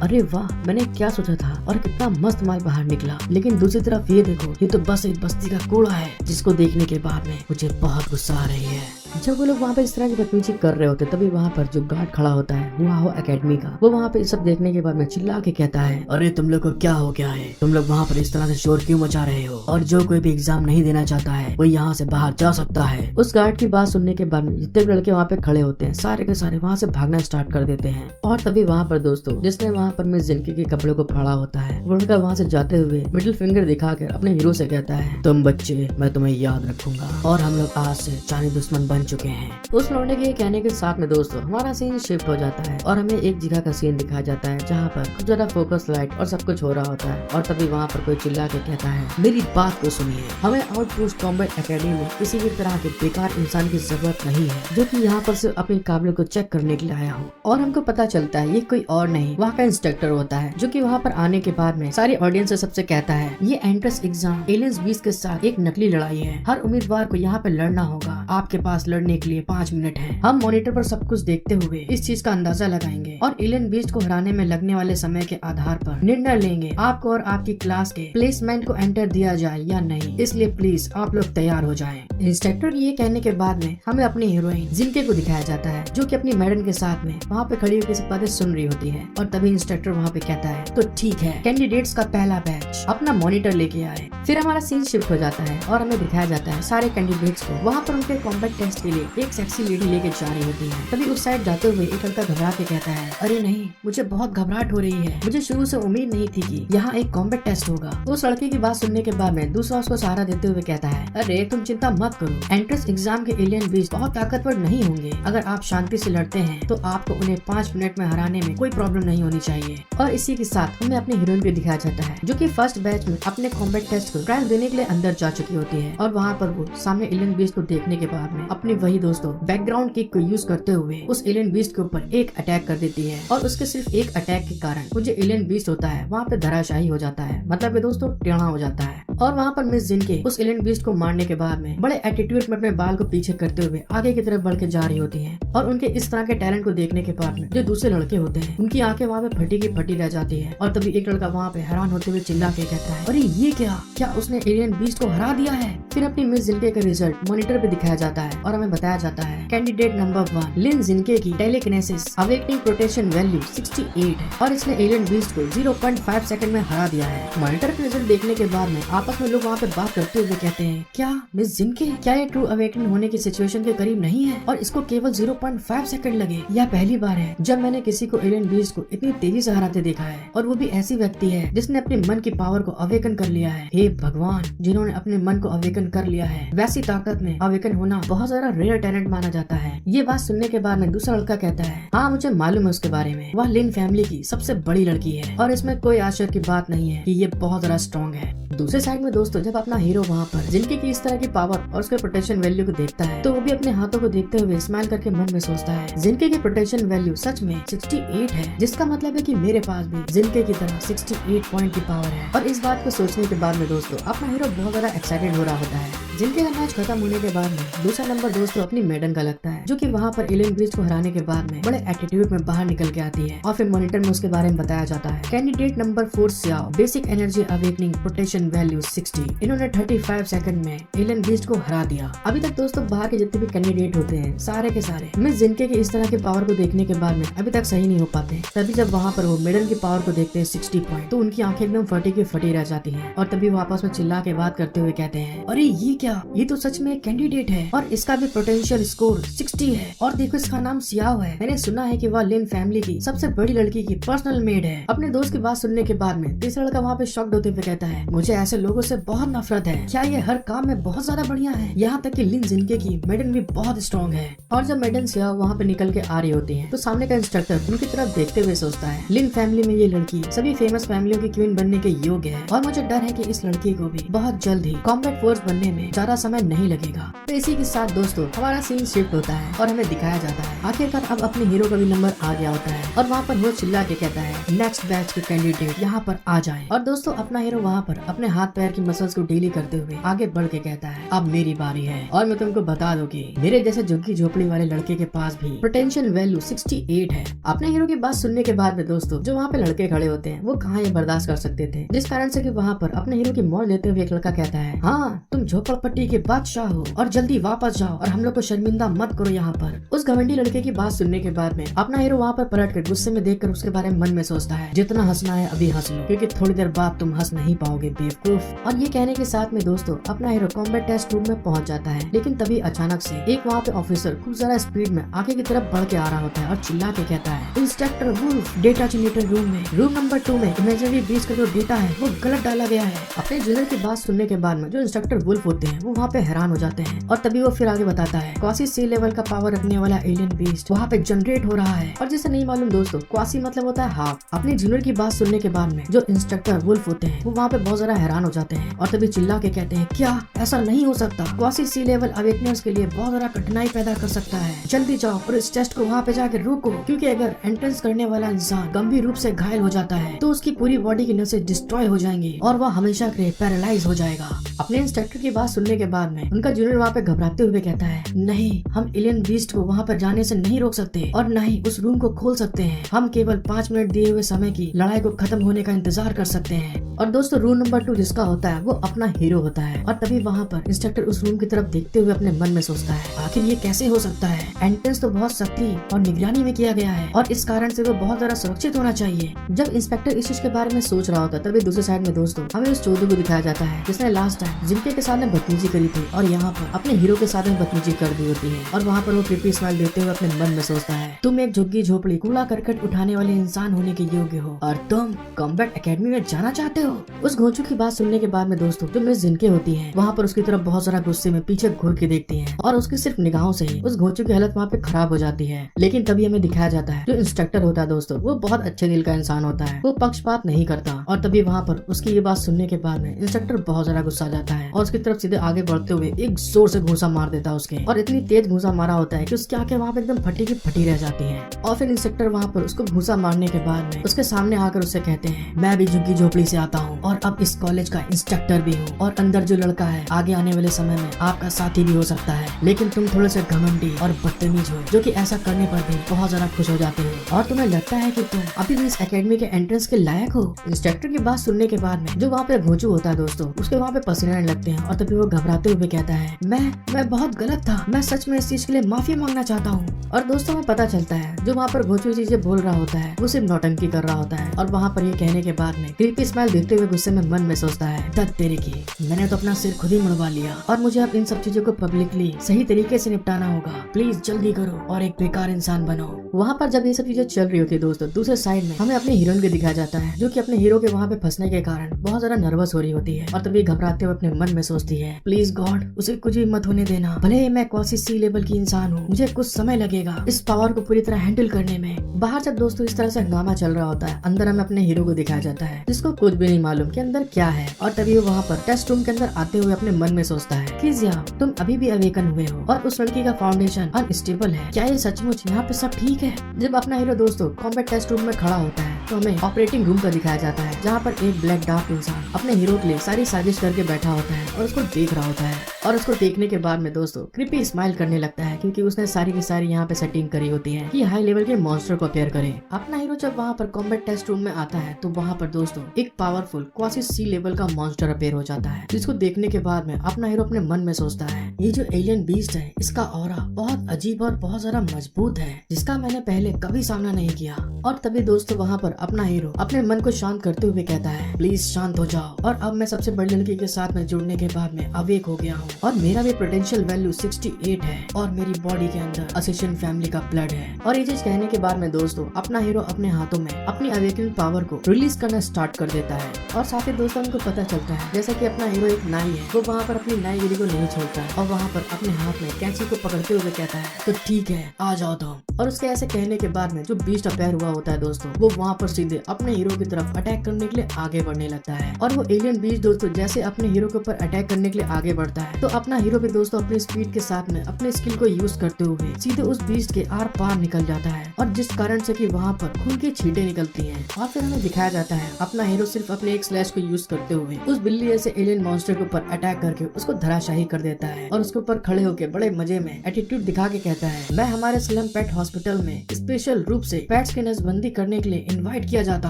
अरे वाह, मैंने क्या सोचा था और कितना मस्त माल बाहर निकला। लेकिन दूसरी तरफ ये देखो, ये तो बस एक बस्ती का कूड़ा है, जिसको देखने के बाद में मुझे बहुत गुस्सा आ रही है। जब वो लोग वहाँ पे इस तरह की बदतमीजी कर रहे होते तभी वहाँ पर जो गार्ड खड़ा होता है हुआ हो एकेडमी का, वो वहाँ पे सब देखने के बाद में चिल्ला के कहता है, अरे तुम लोग को क्या हो गया है? तुम लोग वहाँ पर इस तरह से शोर क्यों मचा रहे हो? और जो कोई भी एग्जाम नहीं देना चाहता है वो यहाँ से बाहर जा सकता है। उस गार्ड की बात सुनने के बाद में जितने भी लड़के वहाँ पे खड़े होते हैं सारे के सारे वहाँ से भागना स्टार्ट कर देते हैं। और तभी वहाँ पर दोस्तों जिसने वहाँ पर मिस जिनकी के कपड़े को फाड़ा होता है, वो लड़का वहाँ से जाते हुए मिडिल फिंगर दिखाकर अपने हीरो से कहता है, तुम बच्चे, मैं तुम्हें याद रखूंगा और हम लोग आज से जानी दुश्मन बन चुके हैं। उस लौंडे के कहने के साथ में दोस्तों हमारा सीन शिफ्ट हो जाता है और हमें एक जगह का सीन दिखाया जाता है जहाँ पर खूब ज्यादा फोकस लाइट और सब कुछ हो रहा होता है। और तभी वहाँ पर कोई चिल्ला के कहता है, मेरी बात को सुनिए, हमें आउटपोस्ट कॉम्बैट एकेडमी में किसी भी तरह के बेकार इंसान की जरूरत नहीं है जो कि यहाँ पर सिर्फ अपनी काबिलियत को चेक करने के लिए आया हो। और हमको पता चलता है ये कोई और नहीं, वहाँ का इंस्ट्रक्टर होता है, जो कि वहाँ पर आने के बाद में सारी ऑडियंस से सबसे कहता है, ये एंट्रेंस एग्जाम एलियंस 20 के साथ एक नकली लड़ाई है। हर उम्मीदवार को यहाँ पे लड़ना होगा। आपके पास लड़ने के लिए 5 मिनट है। हम मॉनिटर पर सब कुछ देखते हुए इस चीज का अंदाजा लगाएंगे और एलियन बीस्ट को हराने में लगने वाले समय के आधार पर निर्णय लेंगे आपको और आपकी क्लास के प्लेसमेंट को एंटर दिया जाए या नहीं। इसलिए प्लीज आप लोग तैयार हो जाएं। इंस्ट्रक्टर ये कहने के बाद में हमें अपनी हीरोइन जिनके को दिखाया जाता है, जो कि अपनी मैडम के साथ में वहाँ पे खड़ी होकर सब बातें सुन रही होती है। और तभी इंस्ट्रक्टर वहाँ पे कहता है, तो ठीक है, कैंडिडेट्स का पहला बैच अपना मॉनिटर लेके आए। फिर हमारा सीन शिफ्ट हो जाता है और हमें दिखाया जाता है सारे कैंडिडेट्स को वहाँ पर उनके कॉम्बैट टेस्ट के लिए एक सेक्सी लेडी लेके जा रही होती है। तभी उस साइड जाते हुए एक लड़का घबरा के कहता है, अरे नहीं, मुझे बहुत घबराहट हो रही है, मुझे शुरू से उम्मीद नहीं थी कि यहाँ एक कॉम्बैट टेस्ट होगा। उस लड़के की बात सुनने के बाद में दूसरा उसको सहारा देते हुए कहता है, अरे तुम चिंता मत करो, एंट्रेंस एग्जाम के एलियन बीस्ट बहुत ताकतवर नहीं होंगे। अगर आप शांति से लड़ते हैं तो आपको उन्हें 5 मिनट में हराने में कोई प्रॉब्लम नहीं होनी चाहिए। और इसी के साथ हमें अपनी हीरोइन को दिखाया जाता है, जो कि फर्स्ट बैच में अपने कॉम्बैट टेस्ट को ट्रायल देने के लिए अंदर जा चुकी होती है। और वहाँ पर वो सामने एलियन बीस्ट को देखने के बाद में अपनी वही दोस्तों बैकग्राउंड किक को यूज करते हुए उस एलियन बीस्ट के ऊपर एक अटैक कर देती है। और उसके सिर्फ एक अटैक के कारण वो जो एलियन बीस्ट होता है वहाँ पे धराशायी हो जाता है, मतलब ये दोस्तों टेढ़ा हो जाता है। और वहाँ पर मिस जिनके उस एलियन बीस्ट को मारने के बाद में बड़े एटीट्यूड में अपने बाल को पीछे करते हुए आगे की तरफ बढ़ के जा रही होती है। और उनके इस तरह के टैलेंट को देखने के बाद में जो दूसरे लड़के होते हैं उनकी आंखें वहाँ पे फटी की फटी रह जाती है। और तभी एक लड़का वहाँ पे हैरान होते हुए चिल्ला के कहता है, अरे ये क्या उसने एलियन बीस्ट को हरा दिया है। फिर अपनी मिस जिनके का रिजल्ट मॉनिटर पे दिखाया जाता है और हमें बताया जाता है, कैंडिडेट नंबर 1 लिन जिनके की टेलीकिनेसिस अवेकनिंग प्रोटेक्शन वैल्यू 68 है और इसने एलियन बीस्ट को 0.5 सेकंड में हरा दिया है। मॉनिटर के रिजल्ट देखने के बाद में आपस आपस में लोग वहाँ पे बात करते हुए कहते हैं, क्या मिस जिनके, क्या ये ट्रू अवेकनिंग होने की सिचुएशन के करीब नहीं है और इसको केवल 0.5 सेकंड लगे। यह पहली बार है जब मैंने किसी को एलियन बीस्ट को इतनी तेजी से हराते देखा है, और वो भी ऐसी व्यक्ति है जिसने अपने मन की पावर को अवेकन कर लिया है। हे भगवान, जिन्होंने अपने मन को अवेकन कर लिया है, वैसी ताकत में अवेकन होना बहुत ज्यादा रेयर टैलेंट माना जाता है। ये बात सुनने के बाद में दूसरा लड़का कहता है, हाँ मुझे मालूम है उसके बारे में, वह लिन फैमिली की सबसे बड़ी लड़की है और इसमें कोई आश्चर्य की बात नहीं है कि ये बहुत ज्यादा स्ट्रॉन्ग है। दूसरे साइड में दोस्तों, जब अपना हीरो वहाँ पर जिनके की इस तरह की पावर और उसके प्रोटेक्शन वैल्यू को देखता है तो वो भी अपने हाथों को देखते हुए स्माइल करके मन में सोचता है, जिनके की प्रोटेक्शन वैल्यू सच में 68 है, जिसका मतलब है कि मेरे पास भी जिनके की तरह 68 पॉइंट की पावर है। और इस बात को सोचने के बाद में दोस्तों अपना हीरो बहुत ज्यादा एक्साइटेड हो रहा होता है। जिनके का मैच खत्म होने के बाद में दूसरा नंबर दोस्तों अपनी मेडन का लगता है, जो कि वहाँ पर एलियन बीस्ट को हराने के बाद में बड़े एटीट्यूड में बाहर निकल के आती है और फिर मॉनिटर में उसके बारे में बताया जाता है। Candidate number 4 Xiao, basic energy awakening, protection value 60। इन्होंने 35 सेकंड में एलियन बीस्ट को हरा दिया। अभी तक दोस्तों बाहर के जितने भी कैंडिडेट होते हैं सारे के सारे मिस जिनके की इस तरह की पावर को देखने के बाद में अभी तक सही नहीं हो पाते। तभी जब वहाँ पर वो मेडन की पावर को देखते हैं 60 पॉइंट, तो उनकी आंखें एकदम फटी की फटी रह जाती है और तभी वो आपस में चिल्ला के बात करते हुए कहते हैं, अरे ये क्या, ये तो सच में कैंडिडेट है और इसका भी पोटेंशियल स्कोर 60 है और देखो इसका नाम सियाओ है। मैंने सुना है कि वह लिन फैमिली की सबसे बड़ी लड़की की पर्सनल मेड है। अपने दोस्त की बात सुनने के बाद में तीसरा लड़का वहाँ पे शॉक्ड होते हुए कहता है, मुझे ऐसे लोगों से बहुत नफरत है, क्या ये हर काम में बहुत ज्यादा बढ़िया है, यहाँ तक कि लिन जिनके की मेडन भी बहुत स्ट्रॉन्ग है। और जब मेडन सियाओ वहाँ पे निकल के आ रही होती है तो सामने का इंस्ट्रक्टर उनकी तरफ देखते हुए सोचता है, लिन फैमिली में ये लड़की सभी फेमस फैमिलियों की क्वीन बनने के योग्य है और मुझे डर है कि इस लड़की को भी बहुत जल्द ही कॉम्बैट फोर्स बनने में ज्यादा समय नहीं लगेगा। तो इसी के साथ दोस्तों हमारा सीन शिफ्ट होता है और हमें दिखाया जाता है आखिरकार अब अपने हीरो का भी नंबर आ गया होता है और वहाँ पर वो चिल्ला के कहता है, नेक्स्ट बैच के कैंडिडेट यहाँ पर आ जाएं। और दोस्तों अपना हीरो वहाँ पर अपने हाथ पैर की मसल्स को डीली करते हुए आगे बढ़ के कहता है, अब मेरी बारी है और मैं तुमको बता दूं कि मेरे जैसे झुग्गी झोपड़ी वाले लड़के के पास भी पोटेंशियल वैल्यू 68 है। अपने हीरो की बात सुनने के बाद में दोस्तों जो वहाँ पे लड़के खड़े होते हैं वो कहाँ ये बर्दाश्त कर सकते थे, जिस कारण से कि वहाँ पर अपने हीरो की मौज लेते हुए एक लड़का कहता है, हाँ तुम झोपड़पट्टी के बादशाह हो और जल्दी वापस जाओ और हम लोग को शर्मिंदा मत करो यहाँ पर। उस घमंडी लड़के की बात सुनने के बाद में अपना हीरो वहाँ पर पलट कर गुस्से में देखकर उसके बारे में मन में सोचता है, जितना हंसना है अभी हंस लो क्योंकि थोड़ी देर बाद तुम हंस नहीं पाओगे बेवकूफ। और ये कहने के साथ में दोस्तों अपना हीरो कॉम्बैट टेस्ट रूम में पहुंच जाता है, लेकिन तभी अचानक से एक वहाँ पे ऑफिसर खूब ज्यादा स्पीड में आगे की तरफ बढ़ के आ रहा होता है और चिल्ला के कहता है, inspector Wolf, data generator room में रूम नंबर 2 में इमेजिनरी बीस्ट का जो डेटा है वो गलत डाला गया है। अपने जूनियर की बात सुनने के बाद में जो इंस्पेक्टर वुल्फ होते हैं वो वहाँ पे हैरान हो जाते हैं और तभी वो फिर आगे बताता है, क्वासी सी लेवल का पावर रखने वाला एलियन बीस्ट वहाँ पे जनरेट हो रहा है। और जिसे नहीं मालूम दोस्तों क्वासी मतलब होता है हाफ। अपने जूनियर की बात सुनने के बाद में जो इंस्पेक्टर वुल्फ होते हैं वो वहाँ पे बहुत ज्यादा हैरान हो जाते हैं और तभी चिल्ला के कहते हैं, क्या ऐसा नहीं हो सकता, क्वासी सी लेवल अवेकनर्स के लिए बहुत ज्यादा कठिनाई पैदा कर सकता है, जल्दी जाओ और इस टेस्ट को वहाँ पे जाके रोको क्योंकि अगर एंट्रेंस करने वाला इंसान गंभीर रूप से घायल हो जाता है तो उसकी पूरी बॉडी की नसें डिस्ट्रॉय हो जाएंगी और वह हमेशा के लिए पैरालाइज हो जाएगा। अपने इंस्ट्रक्टर की बात सुनने के बाद में उनका जूनियर वहाँ पे घबराते हुए कहता है, नहीं हम एलियन बीस्ट को वहाँ पर जाने से नहीं रोक सकते और न ही उस रूम को खोल सकते हैं, हम केवल 5 मिनट दिए हुए समय की लड़ाई को खत्म होने का इंतजार कर सकते हैं। और दोस्तों रूम नंबर 2 जिसका होता है वो अपना हीरो होता है और तभी वहाँ पर इंस्ट्रक्टर उस रूम की तरफ देखते हुए अपने मन में सोचता है, आखिर ये कैसे हो सकता है, एंट्रेंस तो बहुत सख्ती और निगरानी में किया गया है और इस कारण से वो बहुत ज्यादा सुरक्षित होना चाहिए। जब इंस्पेक्टर इस चीज के बारे में सोच रहा होता है तभी दूसरी साइड में दोस्तों हमें उस चौधरी को दिखाया जाता है जिसने लास्ट टाइम जिनके के साथ में बदतमीजी करी थी और यहाँ पर अपने हीरो के साथ में बदतमीजी कर दी होती है और वहाँ पर वो क्रीपी स्माइल देते हुए अपने मन में सोचता है, तुम एक झुग्गी झोपड़ी कूड़ा करकट उठाने वाले इंसान होने के योग्य हो और तुम कॉम्बैट एकेडमी में जाना चाहते हो। उस घोंचू की बात सुनने के बाद में दोस्तों जो मिस जिनके होती है वहाँ पर उसकी तरफ बहुत सारा गुस्से में पीछे घूर के देखती है और उसकी सिर्फ निगाहों से ही उस घोंचू की हालत वहाँ पे खराब हो जाती है। लेकिन तभी हमें दिखाया जाता है जो इंस्ट्रक्टर होता है दोस्तों वो बहुत अच्छे दिल का इंसान होता है, वो पक्षपात नहीं करता और तभी वहाँ पर उसकी ये बात सुनने के बाद में इंस्ट्रक्टर बहुत ज्यादा गुस्सा जाता है और उसकी तरफ सीधे आगे बढ़ते हुए एक जोर से घूसा मार देता है उसके और इतनी तेज घूसा मारा होता है कि उसकी आंखें वहाँ पे एकदम फटी की फटी रह जाती है। और फिर इंस्ट्रक्टर वहाँ पर उसको घूसा मारने के बाद में उसके सामने आकर उससे कहते हैं, मैं भी झुग्गी झोपड़ी से आता हूँ और अब इस कॉलेज का इंस्ट्रक्टर भी हूँ और अंदर जो लड़का है आगे आने वाले समय में आपका साथी भी हो सकता है, लेकिन तुम थोड़े से घमंडी और बदतमीज हो जो कि ऐसा करने पर भी बहुत ज्यादा खुश हो जाते हो और तुम्हें लगता है कि तुम अभी भी इस एकेडमी के एंट्रेंस के लायक हो। इंस्ट्रक्टर की बात सुनने के बाद में जो वहाँ पे घोंचू होता है दोस्तों उसके वहाँ पे पसीने आने लगते हैं और तभी वो घबराते हुए कहता है, मैं बहुत गलत था, मैं सच में इस चीज के लिए माफी मांगना चाहता हूँ। और दोस्तों में पता चलता है जो वहाँ पर घोंचू चीजें बोल रहा होता है वो सिर्फ नौटंकी कर रहा होता है और वहाँ पर ये कहने के बाद में क्रीपी स्माइल देखते हुए गुस्से में मन में सोचता है, है, दत्त तेरे की, मैंने तो अपना सिर खुद ही मुड़वा लिया और मुझे अब इन सब चीजों को पब्लिकली सही तरीके से निपटाना होगा, प्लीज जल्दी करो और एक बेकार इंसान बनो। वहाँ पर जब ये सब चीजें चल रही होती है दोस्तों, दूसरे साइड में हमें अपने हीरोइन को दिखाया जाता है जो कि अपने हीरो के वहाँ पे फंसने के कारण बहुत ज्यादा नर्वस हो रही होती है और तभी घबराते हुए अपने मन में सोचती है, प्लीज गॉड उसे कुछ भी मत होने देना, भले ही मैं क्वासी सी लेवल की इंसान हूँ, मुझे कुछ समय लगेगा इस पावर को पूरी तरह हैंडल करने में। बाहर जब दोस्तों इस तरह से हंगामा चल रहा होता है, अंदर हमें अपने हीरो को दिखाया जाता है जिसको कुछ भी नहीं मालूम कि अंदर क्या है और तभी वो वहाँ पर टेस्ट रूम के अंदर आते हुए अपने मन में सोचता है कि जिया तुम अभी भी अवेकन हुए हो और उस लड़की का फाउंडेशन अनस्टेबल है, क्या ये सचमुच यहाँ पे सब ठीक है। जब अपना हीरो दोस्तों कॉम्बैट टेस्ट रूम में खड़ा होता है तो हमें ऑपरेटिंग रूम का दिखाया जाता है जहाँ पर एक ब्लैक डार्क इंसान अपने हीरो के लिए सारी साजिश करके बैठा होता है और उसको देख रहा होता है और उसको देखने के बाद में दोस्तों क्रिपी स्माइल करने लगता है क्योंकि उसने सारी की सारी यहाँ पे सेटिंग करी होती है कि हाई लेवल के मॉन्स्टर को अपेयर करे। अपना हीरो जब वहाँ पर कॉम्बैट टेस्ट रूम में आता है तो वहाँ पर दोस्तों एक पावरफुल क्वासी सी लेवल का मॉन्स्टर अपेयर हो जाता है जिसको देखने के बाद में अपना हीरो अपने मन में सोचता है, ये जो एलियन बीस्ट है इसका ऑरा बहुत अजीब और बहुत ज्यादा मजबूत है जिसका मैंने पहले कभी सामना नहीं किया। और तभी दोस्तों वहाँ पर अपना हीरो अपने मन को शांत करते हुए कहता है, प्लीज शांत हो जाओ और अब मैं सबसे बड़ी लड़की के साथ में जुड़ने के बाद में अवेक हो गया हूँ और मेरा भी पोटेंशियल वैल्यू 68 है और मेरी बॉडी के अंदर असेसिन फैमिली का ब्लड है। और ये चीज कहने के बाद में दोस्तों अपना हीरो अपने हाथों में अपनी अवेकनिंग पावर को रिलीज करना स्टार्ट कर देता है और साथ ही दोस्तों उनको पता चलता है जैसा कि अपना हीरो एक नाई है, वो वहाँ पर अपनी नाईगिरी को नहीं छोड़ता है और वहाँ पर अपने हाथ में कैंची को पकड़ते हुए कहता है, तो ठीक है आ जाओ तुम। और उसके ऐसे कहने के बाद में जो बीस्ट अपेयर हुआ होता है दोस्तों वो वहाँ पर सीधे अपने हीरो की तरफ अटैक करने के लिए आगे बढ़ने लगता है और वो एलियन बीस्ट दोस्तों जैसे अपने हीरो के ऊपर अटैक करने के लिए आगे बढ़ता है तो अपना हीरो भी दोस्तों अपनी स्पीड के साथ में अपने स्किल को यूज करते हुए सीधे उस बीस्ट के आर पार निकल जाता है और जिस कारण से कि वहाँ पर खून की छींटे निकलती हैं और फिर हमें दिखाया जाता है अपना हीरो सिर्फ अपने एक स्लैश को यूज करते हुए उस बिल्ली जैसे एलियन मॉन्स्टर के ऊपर अटैक करके उसको धराशाही कर देता है और उसके ऊपर खड़े होकर बड़े मजे में एटीट्यूड दिखा के कहता है, मैं हमारे स्लम पेट हॉस्पिटल में स्पेशल रूप से पेट्स की नसबंदी करने के लिए इनवाइट किया जाता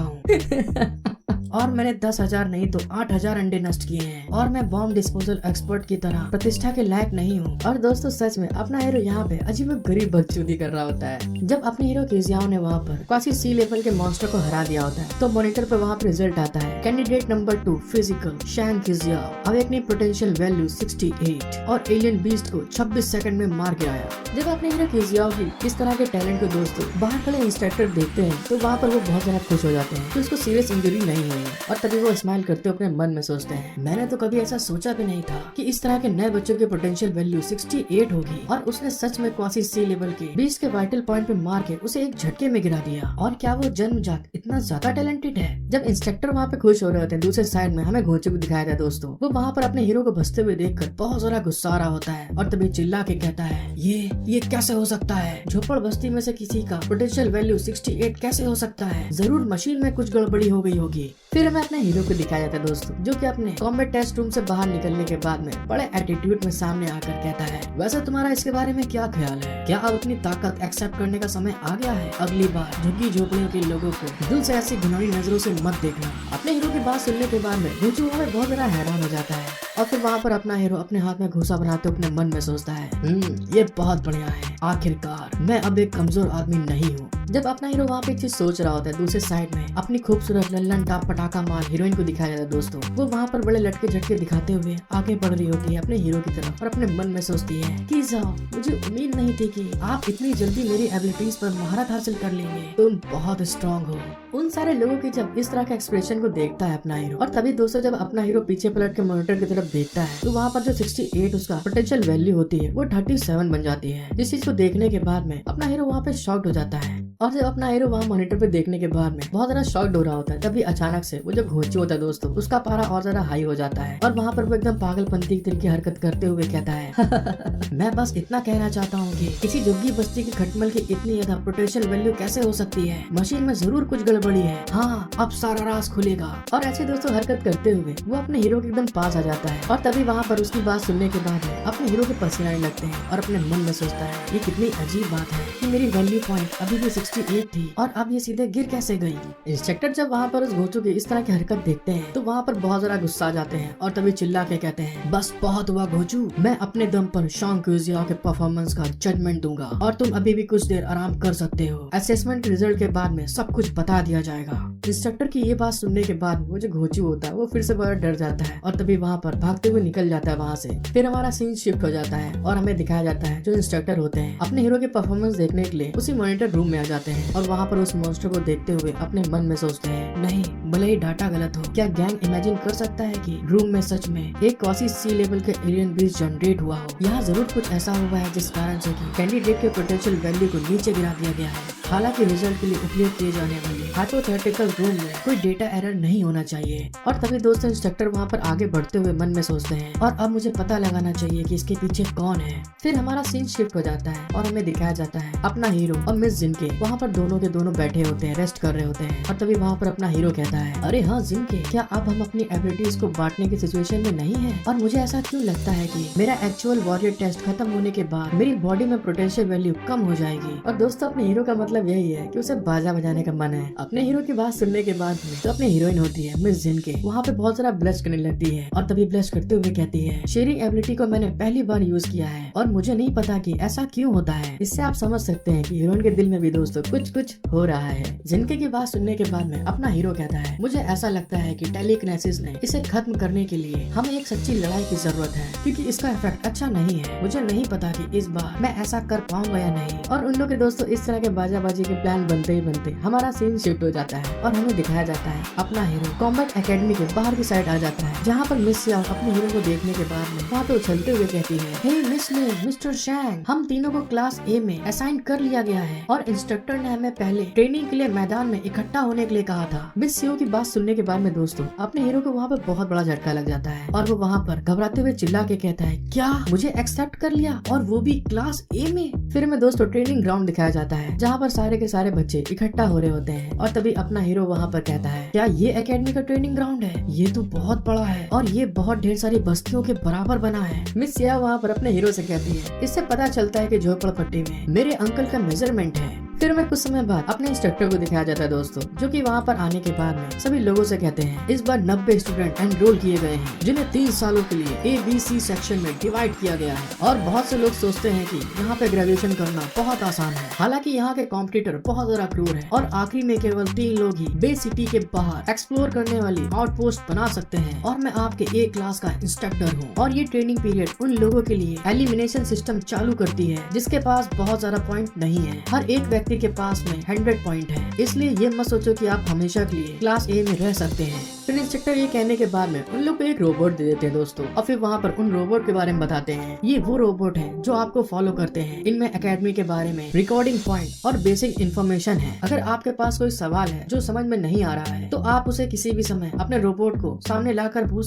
हूँ और मैंने 10,000 नहीं तो 8,000 अंडे नष्ट किए हैं और मैं बॉम्ब डिस्पोजल एक्सपर्ट की तरह प्रतिष्ठा के लायक नहीं हूँ। और दोस्तों सच में अपना हीरो यहाँ पे अजीब गरीब बदचूदी कर रहा होता है। जब अपने हीरो किजियाओ ने वहाँ पर क्वासी सी लेवल के मॉन्स्टर को हरा दिया होता है तो मॉनिटर पे वहाँ पर रिजल्ट आता है, कैंडिडेट नंबर 2 फिजिकल शैन किजियाओ अवेकनिंग पोटेंशियल वैल्यू 68 और एलियन बीस्ट को 26 सेकंड में मार गिराया। जब अपने हीरो किजियाओ की इस तरह के टैलेंट को दोस्तों बाहर खड़े इंस्ट्रक्टर देखते हैं तो वहाँ पर वो बहुत ज्यादा खुश हो जाते हैं कि उसको सीरियस इंजरी नहीं हुई और तभी वो स्माइल करते हुए अपने मन में सोचते हैं, मैंने तो कभी ऐसा सोचा भी नहीं था कि इस तरह के नए बच्चों की पोटेंशियल वैल्यू 68 होगी और उसने सच में क्वासी सी लेवल के बीस्ट के वाइटल पॉइंट पे मार के उसे एक झटके में गिरा दिया। और क्या वो जन्मजात इतना ज्यादा टैलेंटेड है। जब इंस्ट्रक्टर वहाँ पे खुश हो रहे होते हैं दूसरे साइड में हमें घोंचे को दिखाया था दोस्तों, वो वहाँ पर अपने हीरो को बचते हुए देखकर बहुत ज्यादा गुस्सा आ रहा होता है और तभी चिल्ला के कहता है, ये कैसे हो सकता है, झोपड़ बस्ती में से किसी का पोटेंशियल वैल्यू 68 कैसे हो सकता है, जरूर मशीन में कुछ गड़बड़ी हो गई होगी। फिर हमें अपने हीरो को दिखाया जाता है दोस्तों जो कि अपने कॉम्बैट टेस्ट रूम से बाहर निकलने के बाद में बड़े एटीट्यूड में सामने आकर कहता है, वैसे तुम्हारा इसके बारे में क्या ख्याल है, क्या अब अपनी ताकत एक्सेप्ट करने का समय आ गया है, अगली बार झुग्गी झोपड़ियों के लोगों को दिल से ऐसी घिनौनी नजरों से मत देखना। अपने हीरो की बात सुनने के बाद में घुचू हमें बहुत ज्यादा हैरान हो जाता है और फिर वहाँ पर अपना हीरो अपने हाथ में घूसा बनाते अपने मन में सोचता है, ये बहुत बढ़िया है, आखिरकार मैं अब एक कमजोर आदमी नहीं हूँ। जब अपना हीरो वहाँ पे एक चीज सोच रहा होता है दूसरे साइड में अपनी खूबसूरत लल्लन टाप पटाखा मार हीरोइन को दिखाया जाता है दोस्तों, वो वहाँ पर बड़े लटके झटके दिखाते हुए आगे बढ़ रही होती है अपने हीरो की तरफ और अपने मन में सोचती है कि जाओ मुझे उम्मीद नहीं थी कि आप इतनी जल्दी मेरी एबिलिटीज पर महारत हासिल कर लेंगे, तुम बहुत स्ट्रॉन्ग हो। उन सारे लोगों की जब इस तरह के एक्सप्रेशन को देखता है अपना हीरो और तभी दोस्तों जब अपना हीरो पीछे पलट के मॉनिटर की तरफ देखता है तो वहाँ पर जो 68 उसका पोटेंशियल वैल्यू होती है वो 37 बन जाती है। जिस चीज को देखने के बाद में अपना हीरो वहाँ पे शॉक्ड हो जाता है और जब अपना हीरो वहाँ मॉनिटर पे देखने के बाद में बहुत ज्यादा शॉक्ड हो रहा होता है तभी अचानक से वो जो घोंचू होता है दोस्तों उसका पारा और ज्यादा हाई हो जाता है और वहाँ पर वो एकदम पागलपंती की तरह की हरकत करते हुए कहता है मैं बस इतना कहना चाहता हूँ कि किसी झुग्गी बस्ती की खटमल की इतनी ज्यादा पोटेंशियल वैल्यू कैसे हो सकती है, मशीन में जरूर कुछ गड़बड़ी है, हाँ अब सारा राज खुलेगा। और ऐसे दोस्तों हरकत करते हुए वो अपने हीरो के एकदम पास आ जाता है और तभी वहाँ पर उसकी बात सुनने के बाद अपने हीरो के पसीने आने लगते हैं और अपने मन में सोचता है ये कितनी अजीब बात है कि मेरी वैल्यू पॉइंट अभी भी 68 थी और अब ये सीधे गिर कैसे गई। इंस्ट्रक्टर जब वहाँ पर उस घोंचू की इस तरह की हरकत देखते हैं तो वहाँ पर बहुत ज्यादा गुस्सा आ जाते हैं और तभी चिल्ला के कहते हैं, बस बहुत हुआ घोंचू, मैं अपने दम पर शॉन किजियाओ के परफॉर्मेंस का जजमेंट दूंगा और तुम अभी भी कुछ देर आराम कर सकते हो। असेसमेंट रिजल्ट के बाद में सब कुछ बता दिया किया जाएगा। इंस्ट्रक्टर की ये बात सुनने के बाद वो जो घोंचू होता है वो फिर से बड़ा डर जाता है और तभी वहाँ पर भागते हुए निकल जाता है वहाँ से। फिर हमारा सीन शिफ्ट हो जाता है और हमें दिखाया जाता है जो इंस्ट्रक्टर होते हैं अपने हीरो के परफॉर्मेंस देखने के लिए उसी मॉनिटर रूम में आ जाते हैं और वहाँ पर उस मॉन्स्टर को देखते हुए अपने मन में सोचते हैं, नहीं भले ही डाटा गलत हो, क्या गैंग इमेजिन कर सकता है कि रूम में सच में एक क्वासी सी लेवल के एलियन बीस्ट जनरेट हुआ हो। यहाँ जरूर कुछ ऐसा हुआ है जिस कारण से कि कैंडिडेट के पोटेंशियल वैल्यू को नीचे गिरा दिया गया है। हालांकि रिजल्ट के लिए उपयोग किए जाने वाले हाइपोथेटिकल रूम में कोई डेटा एरर नहीं होना चाहिए। और तभी दोस्तों इंस्ट्रक्टर वहाँ पर आगे बढ़ते हुए मन में सोचते हैं और अब मुझे पता लगाना चाहिए कि इसके पीछे कौन है। फिर हमारा सीन शिफ्ट हो जाता है और हमें दिखाया जाता है अपना हीरो और मिस जिनके वहाँ पर दोनों के दोनों बैठे होते हैं, रेस्ट कर रहे होते हैं। और तभी वहाँ पर अपना हीरो कहता है, अरे हाँ जिनके, क्या अब हम अपनी एबिलिटीज को बांटने की सिचुएशन में नहीं है? और मुझे ऐसा क्यों लगता है कि मेरा एक्चुअल वॉरियर टेस्ट खत्म होने के बाद मेरी बॉडी में पोटेंशियल वैल्यू कम हो जाएगी। और दोस्तों अपने हीरो का मतलब यही है कि उसे बाजा बजाने का मन है। अपने हीरो की बात सुनने के बाद में तो अपनी हीरोइन होती है मिस जिनके वहाँ पे बहुत सारा ब्लश करने लगती है और तभी ब्लश करते हुए कहती है, शेयरिंग एबिलिटी को मैंने पहली बार यूज किया है और मुझे नहीं पता कि ऐसा क्यों होता है। इससे आप समझ सकते हैं कि हीरोइन के दिल में भी दोस्तों कुछ हो रहा है। जिनके की बात सुनने के बाद में अपना हीरो कहता है, मुझे ऐसा लगता है कि टेलीकिनेसिस ने इसे खत्म करने के लिए हमें एक सच्ची लड़ाई की जरूरत है, क्योंकि इसका इफेक्ट अच्छा नहीं है। मुझे नहीं पता कि इस बार मैं ऐसा कर पाऊंगा या नहीं। और उन लोग के दोस्तों इस तरह के बाजाबाजी के प्लान बनते ही बनते हमारा सीन शिफ्ट हो जाता है और हमें दिखाया जाता है अपना हीरो कॉम्बैट एकेडमी के बाहर की साइड आ जाता है, जहाँ पर मिस याओ अपने हीरो को देखने के बाद में वहाँ पे उछलते हुए कहती है, हे मिस ले, मिस्टर शैंग, हम तीनों को क्लास ए में असाइन कर लिया गया है और इंस्ट्रक्टर ने हमें पहले ट्रेनिंग के लिए मैदान में इकट्ठा होने के लिए कहा था। मिस सीओ की बात सुनने के बाद में दोस्तों अपने हीरो को वहाँ पर बहुत बड़ा झटका लग जाता है और वो वहाँ पर घबराते हुए चिल्ला के कहता है, क्या मुझे एक्सेप्ट कर लिया और वो भी क्लास ए में? फिर में दोस्तों ट्रेनिंग ग्राउंड दिखाया जाता है जहाँ पर सारे के सारे बच्चे इकट्ठा हो रहे होते हैं और तभी अपना हीरो वहाँ पर कहता है, क्या ये एकेडमी का ट्रेनिंग ग्राउंड है? ये तो बहुत बड़ा है और ये बहुत ढेर सारी बस्तियों के बराबर बना है। मिस सिया वहाँ पर अपने हीरो से कहती है, इससे पता चलता है कि झोपड़पट्टी में मेरे अंकल का मेजरमेंट है। फिर मैं कुछ समय बाद अपने इंस्ट्रक्टर को दिखाया जाता है दोस्तों, जो कि वहाँ पर आने के बाद में सभी लोगों से कहते हैं, इस बार 90 स्टूडेंट एनरोल किए गए हैं जिन्हें 3 सालों के लिए ABC सेक्शन में डिवाइड किया गया है। और बहुत से लोग सोचते हैं कि यहाँ पे ग्रेजुएशन करना बहुत आसान है, हालांकि यहाँ के कॉम्पिटिटर बहुत ज्यादा क्रूर है और आखिरी में केवल 3 लोग ही बे सिटी के बाहर एक्सप्लोर करने वाली आउटपोस्ट बना सकते हैं और मैं आपके A क्लास का इंस्ट्रक्टर हूँ। और ये ट्रेनिंग पीरियड उन लोगों के लिए एलिमिनेशन सिस्टम चालू करती है जिसके पास बहुत ज्यादा पॉइंट नहीं है। हर एक व्यक्ति के पास में 100 पॉइंट है, इसलिए ये मत सोचो कि आप हमेशा के लिए क्लास ए में रह सकते हैं। फिर इंस्ट्रक्टर ये कहने के बाद में उन लोग को एक रोबोट दे देते हैं दोस्तों और फिर वहाँ पर उन रोबोट के बारे में बताते हैं, ये वो रोबोट है जो आपको फॉलो करते हैं। इनमें एकेडमी के बारे में रिकॉर्डिंग पॉइंट और बेसिक इन्फॉर्मेशन है। अगर आपके पास कोई सवाल है जो समझ में नहीं आ रहा है तो आप उसे किसी भी समय अपने रोबोट को सामने लाकर पूछ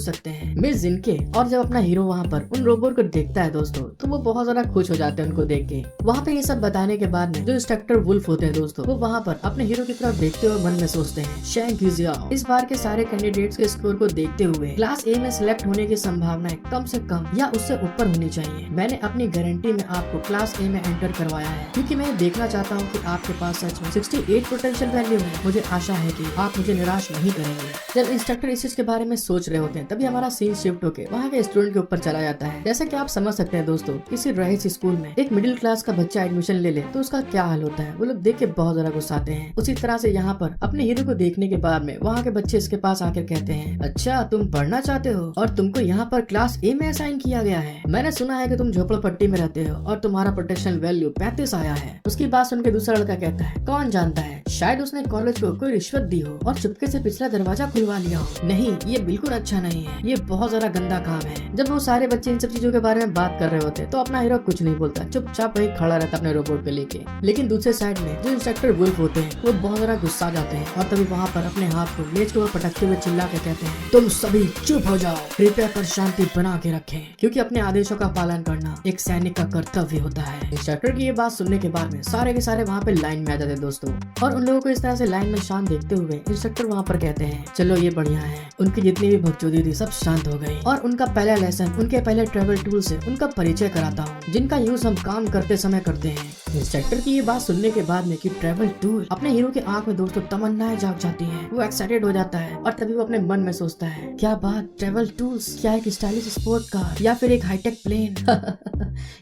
सकते हैं। मिस जिनके और जब अपना हीरो वहाँ पर उन रोबोट को देखता है दोस्तों तो वो बहुत ज्यादा खुश हो जाते हैं उनको देख के। वहाँ पे ये सब बताने के बाद में जो इंस्ट्रक्टर वुल्फ होते हैं दोस्तों वो वहाँ पर अपने हीरो की तरफ देखते हुए मन में सोचते हैं, शैंग गिजियाओ इस बार के सारे कैंडिडेट्स के स्कोर को देखते हुए क्लास ए में सिलेक्ट होने की संभावनाएं कम से कम या उससे ऊपर होनी चाहिए। मैंने अपनी गारंटी में आपको क्लास ए में एंटर करवाया है क्योंकि मैं देखना चाहता हूँ कि आपके पास सच में 68 पोटेंशियल वैल्यू है। मुझे आशा है कि आप मुझे निराश नहीं करेंगे। जब इंस्ट्रक्टर इस चीज के बारे में सोच रहे होते हैं तभी हमारा सीन शिफ्ट होकर वहाँ के स्टूडेंट के ऊपर चला जाता है। जैसा कि आप समझ सकते हैं दोस्तों, किसी रईस स्कूल में एक मिडिल क्लास का बच्चा एडमिशन ले ले तो उसका क्या हाल होता है, वो लोग देख के बहुत ज्यादा गुस्साते हैं। उसी तरह से यहाँ पर अपने हीरो को देखने के बाद में वहाँ के बच्चे इसके पास आकर कहते हैं, अच्छा तुम पढ़ना चाहते हो और तुमको यहाँ पर क्लास ए में असाइन किया गया है। मैंने सुना है कि तुम झोपड़पट्टी में रहते हो और तुम्हारा पोटेंशियल वैल्यू 35 आया है। उसकी बात सुन के दूसरा लड़का कहता है, कौन जानता है, शायद उसने कॉलेज को कोई रिश्वत दी हो और चुपके से पिछला दरवाजा खुलवा लिया हो। नहीं, ये बिल्कुल अच्छा नहीं है, ये बहुत ज्यादा गंदा काम है। जब वो सारे बच्चे इन सब चीजों के बारे में बात कर रहे होते तो अपना हीरो कुछ नहीं बोलता, चुपचाप वही खड़ा रहता अपने रोबोट पे लेके। लेकिन दूसरे साइड में जो इंस्ट्रक्टर वुल्फ होते हैं वो बहुत ज्यादा गुस्सा जाते हैं और तभी वहाँ पर अपने हाथ को मेज के ऊपर पटकते हुए चिल्ला के कहते हैं, तुम सभी चुप हो जाओ, कृपया कर शांति बना के रखें, क्योंकि अपने आदेशों का पालन करना एक सैनिक का कर्तव्य होता है। इंस्ट्रक्टर की ये बात सुनने के बाद में सारे के सारे वहाँ पे लाइन में आ जाते हैं दोस्तों और उन लोगों को इस तरह से लाइन में शांत देखते हुए इंस्ट्रक्टर वहाँ पर कहते हैं, चलो ये बढ़िया है। उनकी जितनी भी बकचोदी थी सब शांत हो गई और उनका पहला लेसन उनके पहले ट्रेवल टूल से उनका परिचय कराता हूँ जिनका यूज हम काम करते समय करते हैं। इंस्ट्रक्टर की ये बात सुनने के बाद में कि ट्रेवल टूल, अपने हीरो के आंख में दोस्तों तमन्नाएं जाग जाती हैं वो एक्साइटेड हो जाता है और तभी वो अपने मन में सोचता है, क्या बात, ट्रेवल टूल्स, क्या एक स्टाइलिश स्पोर्ट कार या फिर एक हाईटेक प्लेन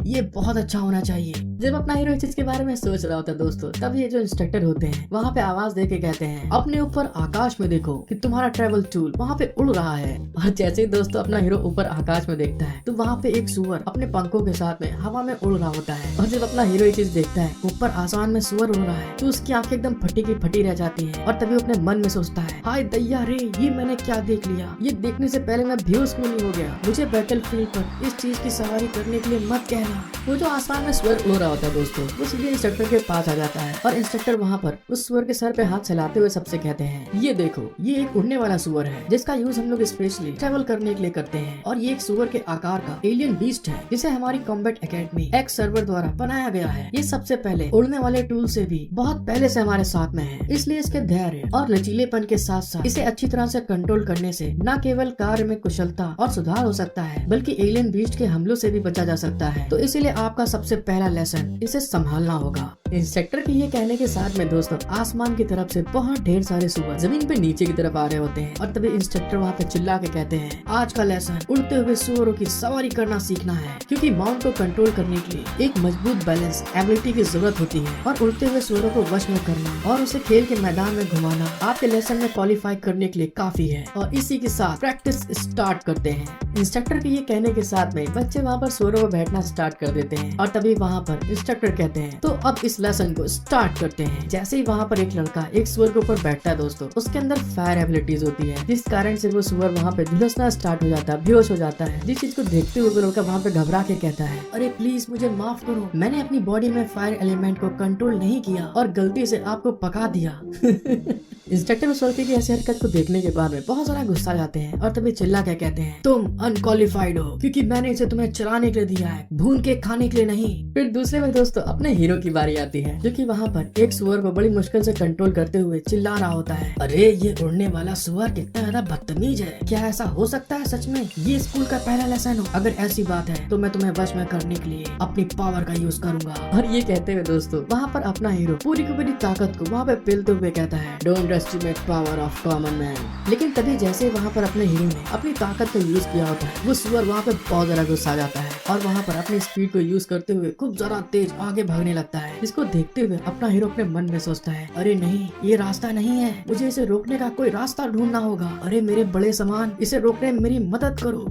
ये बहुत अच्छा होना चाहिए। जब अपना हीरो इस चीज के बारे में सोच रहा होता है दोस्तों, तब ये जो इंस्ट्रक्टर होते हैं वहाँ पे आवाज दे के कहते हैं, अपने ऊपर आकाश में देखो कि तुम्हारा ट्रेवल टूल वहाँ पे उड़ रहा है। और जैसे ही दोस्तों अपना हीरो ऊपर आकाश में देखता है तो वहाँ पे एक सुअर अपने पंखों के साथ में हवा में उड़ रहा होता है। और जब अपना हीरो ये चीज देखता है ऊपर आसमान में सुअर उड़ रहा है तो उसकी आंखें एकदम फटी की फटी रह जाती है। और तभी अपने मन में सोचता है, हाय दैया रे, ये मैंने क्या देख लिया, ये देखने से पहले मैं बेहोश क्यों नहीं हो गया, मुझे बैटल फील्ड पर इस चीज की सवारी करने के लिए मत कहना। वो जो आसमान में सुअर उड़ रहा होता है दोस्तों, वो सीधे इंस्ट्रक्टर के पास आ जाता है और इंस्ट्रक्टर वहाँ पर उस सुअर के सर पे हाथ चलाते हुए सबसे कहते हैं, ये देखो, ये एक उड़ने वाला सुअर है जिसका यूज हम लोग स्पेशली ट्रेवल करने के लिए करते हैं। और ये एक सुअर के आकार का एलियन बीस्ट है जिसे हमारी कॉम्बैट एकेडमी एक्स सर्वर द्वारा बनाया गया है। ये सबसे पहले उड़ने वाले टूल से भी बहुत पहले से हमारे साथ में है, इसलिए इसके धैर्य और लचीलेपन के साथ साथ इसे अच्छी तरह से कंट्रोल करने से न केवल कार्य में कुशलता और सुधार हो सकता है बल्कि एलियन बीस्ट के हमलों से भी बचा जा सकता है। तो इसीलिए आपका सबसे पहला लेसन इसे संभालना होगा। इंस्ट्रक्टर के ये कहने के साथ में दोस्तों आसमान की तरफ से बहुत ढेर सारे सुअर जमीन पे नीचे की तरफ आ रहे होते हैं। और तभी इंस्ट्रक्टर वहाँ पे चिल्ला के कहते हैं, आज का लेसन उड़ते हुए सुअरों की सवारी करना सीखना है, क्योंकि माउंट को कंट्रोल करने के लिए एक मजबूत बैलेंस एबिलिटी की जरूरत होती है और उड़ते हुए सुअरों को वश में करना और उसे खेल के मैदान में घुमाना आपके लेसन में क्वालिफाई करने के लिए काफी है। और इसी के साथ प्रैक्टिस स्टार्ट करते हैं। इंस्ट्रक्टर के ये कहने के साथ में बच्चे वहाँ पर सुअरों को बैठना स्टार्ट कर देते हैं। और तभी वहाँ पर इंस्ट्रक्टर कहते हैं, तो अब इस लेसन को स्टार्ट करते हैं। जैसे ही वहाँ पर एक लड़का एक सुअर के ऊपर बैठता है दोस्तों, उसके अंदर फायर एबिलिटीज होती है, जिस कारण से वो सुअर वहाँ पे झुलसना स्टार्ट हो जाता है, बेहोश हो जाता है। जिस चीज को देखते हुए वो लड़का वहाँ पे घबरा के कहता है, अरे प्लीज मुझे माफ करो, मैंने अपनी बॉडी में फायर एलिमेंट को कंट्रोल नहीं किया और गलती से आपको पका दिया। इंस्ट्रक्टर उस लड़के की ऐसी हरकत को देखने के बाद में बहुत सारा गुस्सा जाते हैं और तभी चिल्ला के कहते हैं, तुम अनक्वालिफाइड हो, क्योंकि मैंने इसे तुम्हें चलाने के लिए दिया है, भून के खाने के लिए नहीं। फिर दूसरे में दोस्तों अपने हीरो की बारी आती है, जो कि वहाँ पर एक सुअर को बड़ी मुश्किल से कंट्रोल करते हुए चिल्ला रहा होता है, अरे ये उड़ने वाला सुअर कितना ज्यादा बदतमीज है, क्या ऐसा हो सकता है सच में, ये स्कूल का पहला लेसन हो, अगर ऐसी बात है तो मैं तुम्हें वश में करने के लिए अपनी पावर का यूज करूंगा। और ये कहते हुए दोस्तों वहाँ पर अपना हीरो पूरी की पूरी ताकत को वहाँ पे पेलते हुए कहता है, don't estimate power of common man. लेकिन तभी जैसे वहाँ पर अपने हीरो ने अपनी ताकत को यूज किया होता है, वो सुअर वहाँ पे बहुत ज्यादा गुस्सा जाता है और वहाँ पर अपनी स्पीड को यूज करते हुए खूब ज्यादा तेज आगे भागने लगता है। इसको देखते हुए अपना हीरो अपने मन में सोचता है, अरे नहीं, ये रास्ता नहीं है, मुझे इसे रोकने का कोई रास्ता ढूंढना होगा। अरे मेरे बड़े सामान, इसे रोकने में मेरी मदद करो।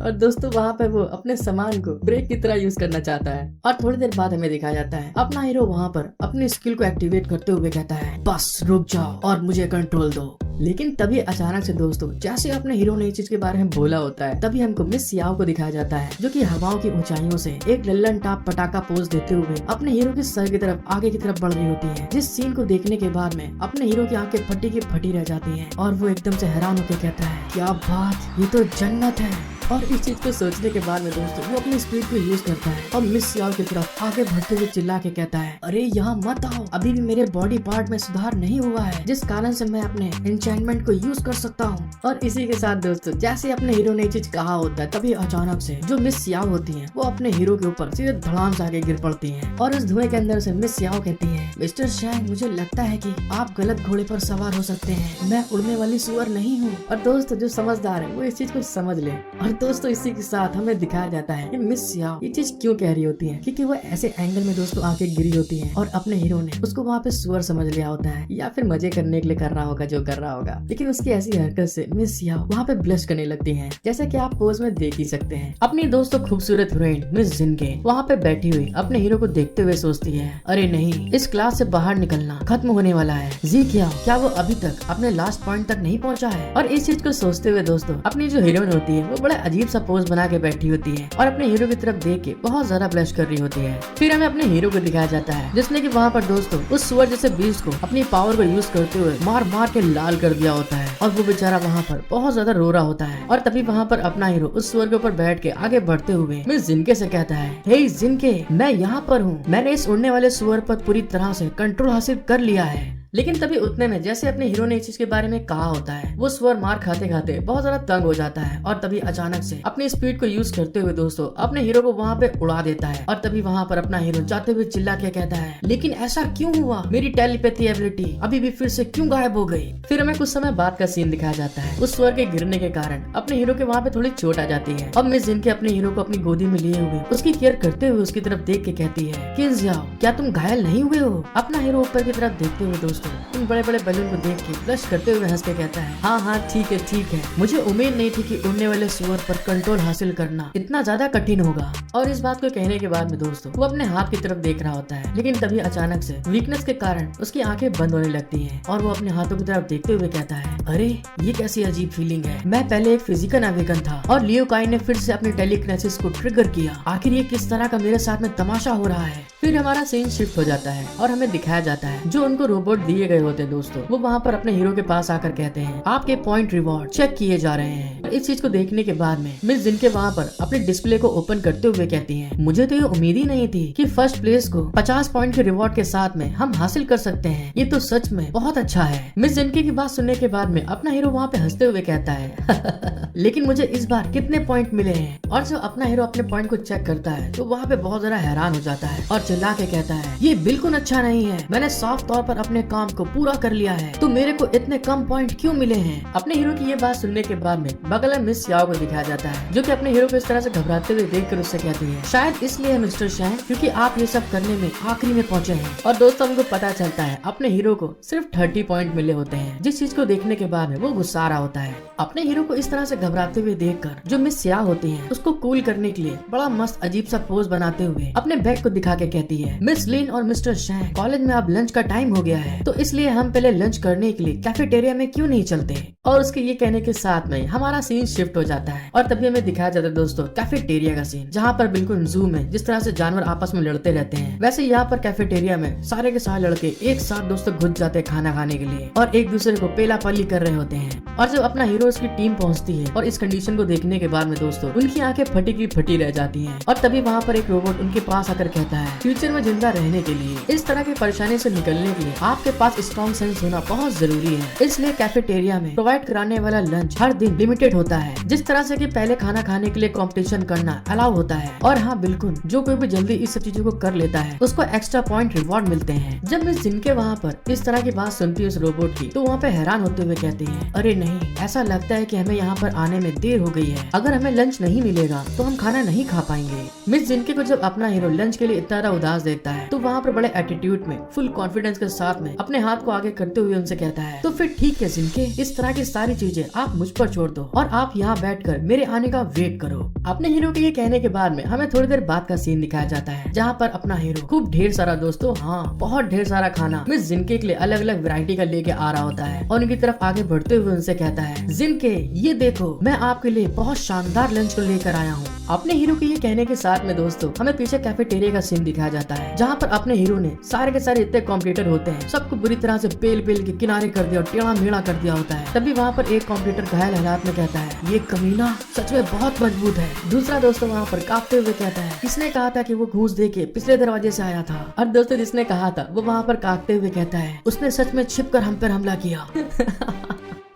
और दोस्तों वहाँ पे वो अपने सामान को ब्रेक की तरह यूज करना चाहता है। और थोड़ी देर बाद हमें दिखाया जाता है अपना हीरो वहाँ पर अपनी स्किल को एक्टिवेट करते हुए कहता है, बस रुक जाओ और मुझे कंट्रोल दो। लेकिन तभी अचानक से दोस्तों जैसे अपने हीरो ने इस चीज के बारे में बोला होता है, तभी हमको मिस सियाओ को दिखाया जाता है, जो कि हवाओं की ऊंचाइयों से एक लल्लन टाप पटाखा पोज देते हुए अपने हीरो के सर की तरफ आगे की तरफ बढ़ रही होती है। जिस सीन को देखने के बाद में अपने हीरो की आंखें फटी की फटी रह जाती हैं और वो एकदम से हैरान होकर कहता है, क्या बात, ये तो जन्नत है। और इस चीज को सोचने के बाद में दोस्तों वो अपनी स्पीड को यूज करता है और मिस सियाओ की तरफ आगे बढ़ते हुए चिल्ला के कहता है, अरे यहाँ मत आओ, अभी भी मेरे बॉडी पार्ट में सुधार नहीं हुआ है, जिस कारण से मैं अपने एन्चेंटमेंट को यूज कर सकता हूँ। और इसी के साथ दोस्तों जैसे अपने हीरो ने ये चीज कहा होता है, तभी अचानक से जो मिस सियाओ होती है वो अपने हीरो के ऊपर सीधे धड़ाम से आगे गिर पड़ती है। और इस धुएं के अंदर से मिस सियाओ कहती है, मिस्टर शैंग, मुझे लगता है कि आप गलत घोड़े पर सवार हो सकते हैं, मैं उड़ने वाली सुअर नहीं हूँ। और दोस्तों जो समझदार है वो इस चीज को समझ ले। और दोस्तों इसी के साथ हमें दिखाया जाता है कि मिस सियाओ ये चीज क्यों कह रही होती है, क्योंकि वो ऐसे एंगल में दोस्तों आके गिरी होती है और अपने हीरो ने उसको वहाँ पे सुअर समझ लिया होता है, या फिर मजे करने के लिए कर रहा होगा जो कर रहा होगा। लेकिन उसकी ऐसी हरकत से मिस सियाओ वहाँ पे ब्लश करने लगती है, जैसा कि आप पोज में देख ही सकते हैं। अपनी दोस्तों खूबसूरत हीरोइन मिस जिनके वहाँ पे बैठी हुई अपने हीरो को देखते हुए सोचती है, अरे नहीं, इस क्लास से बाहर निकलना खत्म होने वाला है। जी क्या वो अभी तक अपने लास्ट पॉइंट तक नहीं पहुँचा है। और इस चीज को सोचते हुए दोस्तों अपनी जो हीरोइन होती है वो बड़ा अजीब सा पोज बना के बैठी होती है और अपने हीरो की तरफ देख के बहुत ज्यादा ब्लश कर रही होती है। फिर हमें अपने हीरो को दिखाया जाता है जिसने कि वहाँ पर दोस्तों उस सुअर जैसे बीस्ट को अपनी पावर को यूज करते हुए मार मार के लाल कर दिया होता है। और वो बेचारा वहाँ पर बहुत ज्यादा रो रहा होता है। और तभी वहाँ पर अपना हीरो उस सुअर के ऊपर बैठ के आगे बढ़ते हुए मिस जिनके से कहता है, हे जिनके, मैं यहाँ पर हूँ। मैंने इस उड़ने वाले सुअर पर पूरी तरह से कंट्रोल हासिल कर लिया है। लेकिन तभी उतने में जैसे अपने हीरो ने इस चीज के बारे में कहा होता है, वो सुअर मार खाते खाते बहुत ज्यादा तंग हो जाता है और तभी अचानक से अपनी स्पीड को यूज करते हुए दोस्तों अपने हीरो को वहाँ पे उड़ा देता है। और तभी वहाँ पर अपना हीरो जाते हुए चिल्ला के कहता है, लेकिन ऐसा क्यों हुआ? मेरी टेलीपैथी एबिलिटी अभी भी फिर से क्यों गायब हो गई? फिर हमें कुछ समय बाद का सीन दिखाया जाता है। उस सुअर के गिरने के कारण अपने हीरो के वहाँ पे थोड़ी चोट आ जाती है। अब मिस जिनके अपने हीरो को अपनी गोदी में लिए हुए उसकी केयर करते हुए उसकी तरफ देख के कहती है, किंजियाओ, क्या तुम घायल नहीं हुए हो? अपना हीरो ऊपर की तरफ देखते हुए दोस्तों उन बड़े बड़े बैलून को देख के ब्लश करते हुए हंस के कहता है, हाँ ठीक है। मुझे उम्मीद नहीं थी कि उड़ने वाले सुअर पर कंट्रोल हासिल करना इतना ज्यादा कठिन होगा। और इस बात को कहने के बाद में दोस्तों वो अपने हाथ की तरफ देख रहा होता है, लेकिन तभी अचानक से वीकनेस के कारण उसकी आंखें बंद होने लगती हैं और वो अपने हाथों की तरफ देखते हुए कहता है, अरे ये कैसी अजीब फीलिंग है। मैं पहले एक फिजिकल नाविगन था और लियोकाई ने फिर से अपनी टेलीकिनेसिस को ट्रिगर किया। आखिर ये किस तरह का मेरे साथ में तमाशा हो रहा है? फिर हमारा सीन शिफ्ट हो जाता है और हमें दिखाया जाता है जो उनको रोबोट दिए गए होते हैं दोस्तों, वो वहाँ पर अपने हीरो के पास आकर कहते हैं, आपके पॉइंट रिवॉर्ड चेक किए जा रहे हैं। इस चीज को देखने के बाद में मिस जिनके वहाँ पर अपने डिस्प्ले को ओपन करते हुए कहती हैं, मुझे तो ये उम्मीद ही नहीं थी कि फर्स्ट प्लेस को 50 पॉइंट के रिवॉर्ड के साथ में हम हासिल कर सकते हैं। ये तो सच में बहुत अच्छा है। मिस जिनके की बात सुनने के बाद में अपना हीरो वहाँ पे हंसते हुए कहता है, लेकिन मुझे इस बार कितने पॉइंट मिले हैं? और जब अपना हीरो अपने पॉइंट को चेक करता है तो वहाँ पे बहुत ज्यादा हैरान हो जाता है और चिल्ला के कहता है, ये बिल्कुल अच्छा नहीं है। मैंने साफ तौर पर अपने काम को पूरा कर लिया है, तो मेरे को इतने कम पॉइंट क्यों मिले हैं? अपने हीरो की ये बात सुनने के बाद में बगल में मिस याओ को दिखाया जाता है, जो कि अपने हीरो को इस तरह से घबराते हुए देखकर उससे कहती है, शायद इसलिए मिस्टर शैन क्योंकि आप ये सब करने में आखिरी में पहुंचे हैं। और दोस्तों हमको पता चलता है अपने हीरो को सिर्फ 30 पॉइंट मिले होते हैं, जिस चीज को देखने के बाद में वो गुस्सा रहा होता है। अपने हीरो को इस तरह से घबराते हुए देखकर जो मिस या होती है उसको कूल करने के लिए बड़ा मस्त अजीब सा पोज बनाते हुए अपने बैग को दिखा के कहती है, मिस लिन और मिस्टर शैन, कॉलेज में अब लंच का टाइम हो गया है, तो इसलिए हम पहले लंच करने के लिए कैफेटेरिया में क्यों नहीं चलते? और उसके ये कहने के साथ में हमारा सीन शिफ्ट हो जाता है और तभी हमें दिखाया जाता है दोस्तों कैफेटेरिया का सीन, जहाँ पर बिल्कुल जू में जिस तरह से जानवर आपस में लड़ते रहते हैं, वैसे यहाँ पर कैफेटेरिया में सारे के सारे लड़के एक साथ दोस्तों घुस जाते हैं खाना खाने के लिए और एक दूसरे को पेला पाली कर रहे होते हैं। और जब अपना हीरो उसकी टीम पहुंचती है और इस कंडीशन को देखने के बाद में दोस्तों उनकी आंखें फटी की फटी रह जाती हैं। और तभी वहाँ पर एक रोबोट उनके पास आकर कहता है, फ्यूचर में जिंदा रहने के लिए, इस तरह की परेशानी से निकलने के लिए आपके पास स्ट्रॉन्ग सेंस होना बहुत जरूरी है। इसलिए कैफेटेरिया में प्रोवाइड कराने वाला लंच हर दिन लिमिटेड होता है, जिस तरह से कि पहले खाना खाने के लिए कंपटीशन करना अलाउ होता है। और हाँ बिल्कुल, जो कोई भी जल्दी इस सब चीजों को कर लेता है उसको एक्स्ट्रा पॉइंट रिवॉर्ड मिलते हैं। जब मिस जिनके वहाँ पर इस तरह की बात सुनती है उस रोबोट की, तो वहाँ पे हैरान होते हुए कहती है, अरे नहीं, ऐसा लगता है कि हमें यहाँ पर आने में देर हो गई है। अगर हमें लंच नहीं मिलेगा तो हम खाना नहीं खा पाएंगे। मिस जिनके को जब अपना हीरो लंच के लिए इतना ज्यादा उदास देखता है तो वहाँ पर बड़े एटीट्यूड में फुल कॉन्फिडेंस के साथ में अपने हाथ को आगे करते हुए उनसे कहता है, तो फिर ठीक है जिनके, इस तरह की सारी चीजें आप मुझ पर छोड़ दो और आप यहाँ बैठकर मेरे आने का वेट करो। अपने हीरो के ये कहने के बाद में हमें थोड़ी देर बाद का सीन दिखाया जाता है, जहाँ पर अपना हीरो खूब ढेर सारा दोस्तों, हाँ बहुत ढेर सारा खाना मिस जिनके के लिए अलग अलग वैरायटी का लेके आ रहा होता है और उनकी तरफ आगे बढ़ते हुए उनसे कहता है, जिनके ये देखो, मैं आपके लिए बहुत शानदार लंच को लेकर आया हूँ। अपने हीरो के ये कहने के साथ में दोस्तों हमें पीछे कैफेटेरिया का सीन दिखाया जाता है, जहाँ पर अपने हीरो ने सारे के सारे इतने कॉम्पिटिटर होते हैं सबको बुरी तरह से पेल के किनारे कर दिया और टेढ़ा मेढ़ा कर दिया होता है। तभी वहाँ पर एक कॉम्पिटिटर घायल हालात में कहता है, ये कमीना सच में बहुत मजबूत है। दूसरा दोस्तों वहाँ पर कांपते हुए कहता है, किसने कहा था कि वो घूस दे के पिछले दरवाजे से आया था? और दोस्तों जिसने कहा था वो वहाँ पर कांपते हुए कहता है, उसने सच में छिपकर हम पर हमला किया।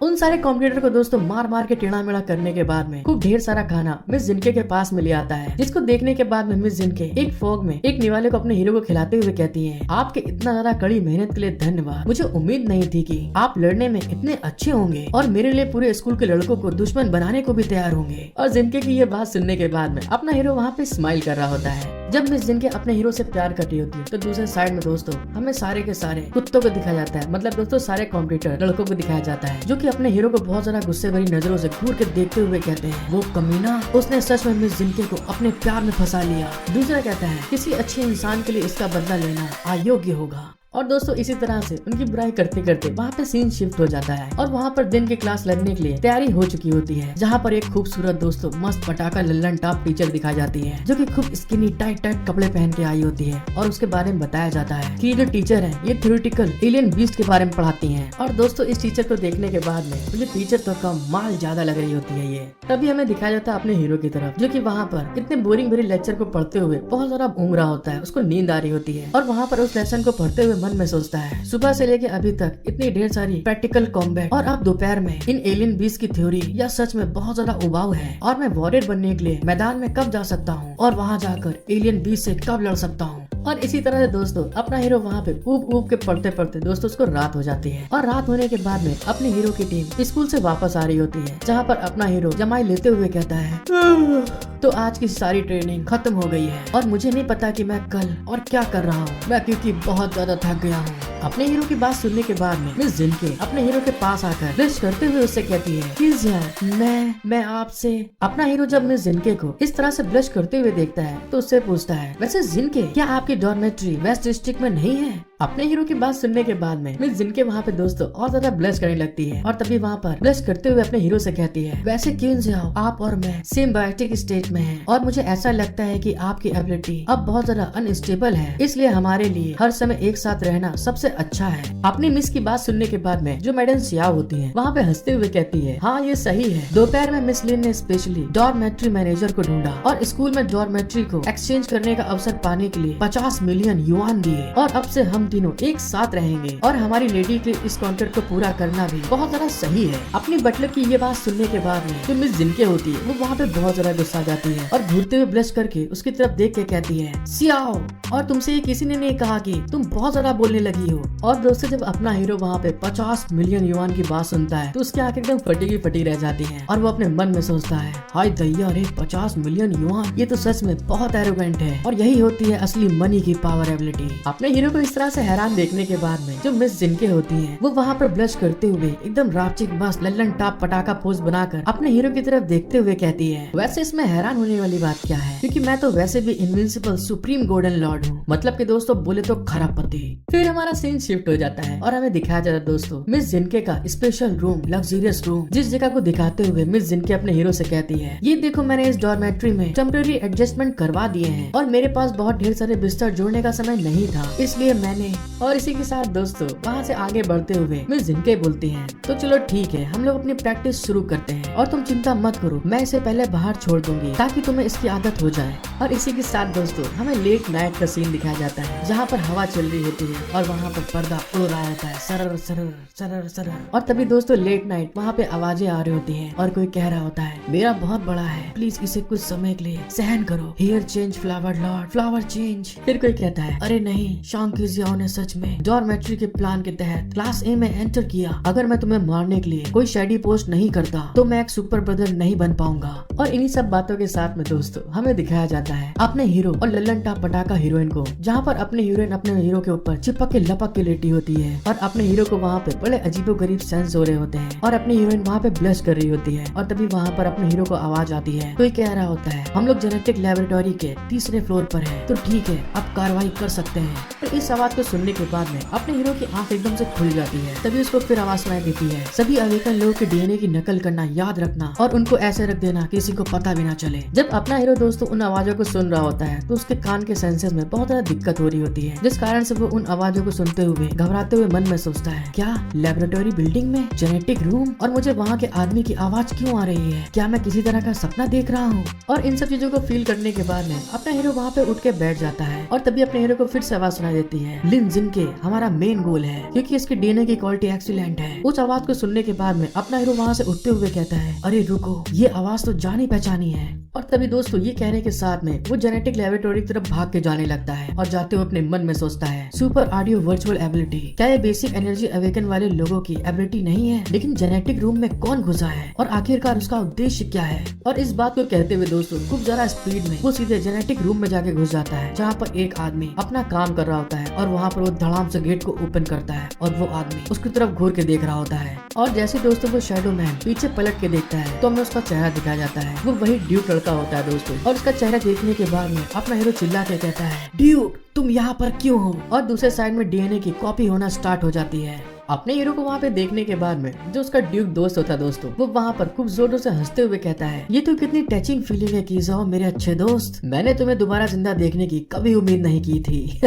उन सारे कॉम्पिटिटर को दोस्तों मार मार के टेढ़ा मेढ़ा करने के बाद में खूब ढेर सारा खाना मिस जिनके के पास में ले आता है, जिसको देखने के बाद में मिस जिनके एक फोग में एक निवाले को अपने हीरो को खिलाते हुए कहती है, आपके इतना ज्यादा कड़ी मेहनत के लिए धन्यवाद। मुझे उम्मीद नहीं थी कि आप लड़ने में इतने अच्छे होंगे और मेरे लिए पूरे स्कूल के लड़कों को दुश्मन बनाने को भी तैयार होंगे। और जिनके की ये बात सुनने के बाद में अपना हीरो वहाँ पे स्माइल कर रहा होता है। जब मिस जिनके अपने हीरो से प्यार करती होती है तो दूसरे साइड में दोस्तों हमें सारे के सारे कुत्तों को दिखाया जाता है, मतलब दोस्तों सारे कॉम्पिटिटर लड़कों को दिखाया जाता है, जो कि अपने हीरो को बहुत ज्यादा गुस्से भरी नजरों से घूर के देखते हुए कहते हैं, वो कमीना, उसने सच में मिस जिनके को अपने प्यार में फंसा लिया। दूसरा कहता है, किसी अच्छे इंसान के लिए इसका बदला लेना अयोग्य होगा। और दोस्तों इसी तरह से उनकी बुराई करते करते वहाँ पे सीन शिफ्ट हो जाता है और वहाँ पर दिन की क्लास लगने के लिए तैयारी हो चुकी होती है, जहाँ पर एक खूबसूरत दोस्तों मस्त पटाखा लल्लन टॉप टीचर दिखाई जाती है, जो कि खूब स्किनी टाइट टाइट कपड़े पहन के आई होती है और उसके बारे में बताया जाता है कि ये जो टीचर है ये थ्योरेटिकल एलियन बीस्ट के बारे में पढ़ाती हैं। और दोस्तों इस टीचर को देखने के बाद में मुझे टीचर तो कम माल ज्यादा लग रही होती है ये। तभी हमें दिखाया जाता है अपने हीरो की तरफ, जो कि वहाँ पर इतने बोरिंग भरे लेक्चर को पढ़ते हुए बहुत सारा घूम रहा होता है, उसको नींद आ रही होती है और वहाँ पर उस लेसन को पढ़ते हुए मन में सोचता है सुबह से लेके अभी तक इतनी ढेर सारी प्रैक्टिकल कॉम्बैट और अब दोपहर में इन एलियन बीस्ट की थ्योरी या सच में बहुत ज्यादा उबाऊ है और मैं वॉरियर बनने के लिए मैदान में कब जा सकता हूँ और वहाँ जाकर एलियन बीस्ट से कब लड़ सकता हूँ। और इसी तरह से दोस्तों अपना हीरो वहाँ पे ऊब ऊब के पढ़ते पढ़ते दोस्तों उसको रात हो जाती है और रात होने के बाद में अपने हीरो की टीम स्कूल से वापस आ रही होती है, जहाँ पर अपना हीरो जमाई लेते हुए कहता है तो आज की सारी ट्रेनिंग खत्म हो गई है और मुझे नहीं पता कि मैं कल और क्या कर रहा हूँ, मैं क्योंकि बहुत ज्यादा थक गया हूँ। अपने हीरो की बात सुनने के बाद में मिस जिनके अपने हीरो के पास आकर ब्रश करते हुए उससे कहती है प्लीज यार मैं आपसे। अपना हीरो जब मिस जिनके को इस तरह से ब्रश करते हुए देखता है तो उससे पूछता है वैसे जिनके क्या आपकी डॉर्मेट्री वेस्ट डिस्ट्रिक्ट में नहीं है? अपने हीरो की बात सुनने के बाद में मिस जिनके वहाँ पे दोस्तों और ज्यादा ब्लश करने लगती है और तभी वहाँ पर ब्लश करते हुए अपने हीरो से कहती है वैसे क्यों जाओ आप और मैं सेम बायोटिक स्टेट में हैं और मुझे ऐसा लगता है कि आपकी एबिलिटी अब बहुत ज्यादा अनस्टेबल है, इसलिए हमारे लिए हर समय एक साथ रहना सबसे अच्छा है। अपनी मिस की बात सुनने के बाद में जो मैडम सियाओ होती है वहाँ पे हंसते हुए कहती है हाँ ये सही है। दोपहर में मिस लिन ने स्पेशली डॉर्मेट्री मैनेजर को ढूंढा और स्कूल में डॉर्मेट्री को एक्सचेंज करने का अवसर पाने के लिए 50 मिलियन युआन दिए और अब से हम तीनों एक साथ रहेंगे और हमारी लेडी के इस कॉन्ट्रैक्ट को पूरा करना भी बहुत ज्यादा सही है। अपनी बटलर की ये बात सुनने के बाद में जो मिस जिनके होती है वो वहाँ पे बहुत ज्यादा गुस्सा जाती है और घूरते हुए ब्लश करके उसकी तरफ देख के कहती है सियाओ और तुमसे ये किसी ने नहीं कहा कि तुम बहुत ज्यादा बोलने लगी हो। और दोस्तों जब अपना हीरो वहाँ पे 50 मिलियन युआन की बात सुनता है तो उसकी आंखें एकदम फटी की फटी रह जाती हैं और वो अपने मन में सोचता है हाय दैया रे 50 मिलियन युआन, ये तो सच में बहुत एरोगेंट है और यही होती है असली मनी की पावर एबिलिटी। अपने हीरो को इस तरह से हैरान देखने के बाद में जो मिस जिनके होती है वो वहाँ पर ब्लश करते हुए एकदम रापचिक मस्त लल्लन टॉप पटाखा पोज बनाकर अपने हीरो की तरफ देखते हुए कहती है वैसे इसमें हैरान होने वाली बात क्या है, क्योंकि मैं तो वैसे भी इनविंसिबल सुप्रीम गोल्डन लॉर्ड हूँ, मतलब कि दोस्तों बोले तो खराब पति। फिर हमारा सीन शिफ्ट हो जाता है और हमें दिखाया जाता है दोस्तों मिस जिनके का स्पेशल रूम, लग्जरियस रूम, जिस जगह को दिखाते हुए मिस जिनके अपने हीरो से कहती है ये देखो मैंने इस डॉर्मेट्री में टेम्परेरी एडजस्टमेंट करवा दिए हैं और मेरे पास बहुत ढेर सारे बिस्तर जोड़ने का समय नहीं था, इसलिए मैंने। और इसी के साथ दोस्तों वहाँ से आगे बढ़ते हुए मिस जिनके बोलती हैं तो चलो ठीक है हम लोग अपनी प्रैक्टिस शुरू करते हैं और तुम चिंता मत करो, मैं इसे पहले बाहर छोड़ दूंगी ताकि तुम्हें इसकी आदत हो जाए। और इसी के साथ दोस्तों हमें लेट नाइट का सीन दिखाया जाता है जहाँ पर हवा चल रही होती है और वहाँ पर पर्दा उड़ रहा होता है सरर सरर सरर सरर। और तभी दोस्तों लेट नाइट वहाँ पे आवाजें आ रही होती है और कोई कह रहा होता है मेरा बहुत बड़ा है, प्लीज इसे कुछ समय के लिए सहन करो, here change flower Lord, flower change. फिर कोई कहता है अरे नहीं, शांकिजियाओ ने सच में डॉर्मेट्री के प्लान के तहत क्लास ए में एंटर किया, अगर मैं तुम्हें मारने के लिए कोई शेडी पोस्ट नहीं करता तो मैं एक सुपर ब्रदर नहीं बन पाऊंगा। और इन्हीं सब बातों के साथ में दोस्तों हमें दिखाया जाता है अपने हीरो और लल्लन टॉप पटाखा हीरोइन को, जहाँ पर अपने हीरोइन अपने हीरो के ऊपर चिपक के लपक के लेटी होती है और अपने हीरो को वहाँ पे बड़े अजीबो गरीब सेंस हो रहे होते हैं और अपनी हीरोइन वहाँ पे ब्लश कर रही होती है। और तभी वहाँ पर अपने हीरो को आवाज आती है, कोई कह रहा होता है हम लोग जेनेटिक लैबोरेटरी के तीसरे फ्लोर पर है, तो ठीक है अब कार्रवाई कर सकते हैं। तो इस आवाज को सुनने के बाद में अपने हीरो की आंख एकदम से खुल जाती है। तभी उसको फिर आवाज सुनाई देती है, सभी अवेकन लोगों के डीएनए की नकल करना याद रखना और उनको ऐसे रख देना किसी को पता भी ना चले। जब अपना हीरो दोस्तों उन आवाजों को सुन रहा होता है तो उसके कान के सेंसर्स में बहुत ज्यादा दिक्कत हो रही होती है, जिस कारण से वो उन आवाजों को सुनते हुए घबराते हुए मन में सोचता है क्या लेबोरेटरी बिल्डिंग में जेनेटिक रूम और मुझे वहाँ के आदमी की आवाज क्यों आ रही है, क्या मैं किसी तरह का सपना देख रहा हूँ। और इन सब चीजों को फील करने के बाद में अपना हीरो वहाँ पे उठ के बैठ जाता है और तभी अपने हीरो को फिर से आवाज सुनाई देती है, लिन जिनके हमारा मेन गोल है क्योंकि इसके डीएनए की क्वालिटी एक्सीलेंट है। उस आवाज को सुनने के बाद में अपना हीरो वहाँ से उठते हुए कहता है अरे रुको, ये आवाज तो जानी पहचानी है। और तभी दोस्तों ये कहने के साथ में वो जेनेटिक लैबोरेटरी की तरफ भाग के जाने लगता है और जाते हुए अपने मन में सोचता है सुपर ऑडियो वर्चुअल एबिलिटी, क्या ये बेसिक एनर्जी अवेकन वाले लोगों की एबिलिटी नहीं है, लेकिन जेनेटिक रूम में कौन घुसा है और आखिरकार उसका उद्देश्य क्या है। और इस बात को कहते हुए दोस्तों खूब ज्यादा स्पीड में वो सीधे जेनेटिक रूम में जाके घुस जाता है, जहाँ पर एक आदमी अपना काम कर रहा होता है और वहाँ पर वो धड़ाम से गेट को ओपन करता है और वो आदमी उसकी तरफ घूर के देख रहा होता है। और जैसे दोस्तों वो शैडो मैन पीछे पलट के देखता है तो हमें उसका चेहरा दिखाया जाता है। वो वही ड्यूक लड़का होता है दोस्तों। और उसका चेहरा देखने के बाद में अपना हीरो चिल्ला के कहता है, ड्यूक तुम यहाँ पर क्यों हो? और दूसरे साइड में डीएनए की कॉपी होना स्टार्ट हो जाती है। अपने हीरो को वहाँ पे देखने के बाद में जो उसका ड्यूक दोस्त होता है दोस्तों, वो वहाँ पर खूब जोरों से हंसते हुए कहता है, ये तो कितनी टचिंग फीलिंग है कि जाओ मेरे अच्छे दोस्त, मैंने तुम्हें दोबारा जिंदा देखने की कभी उम्मीद नहीं की थी।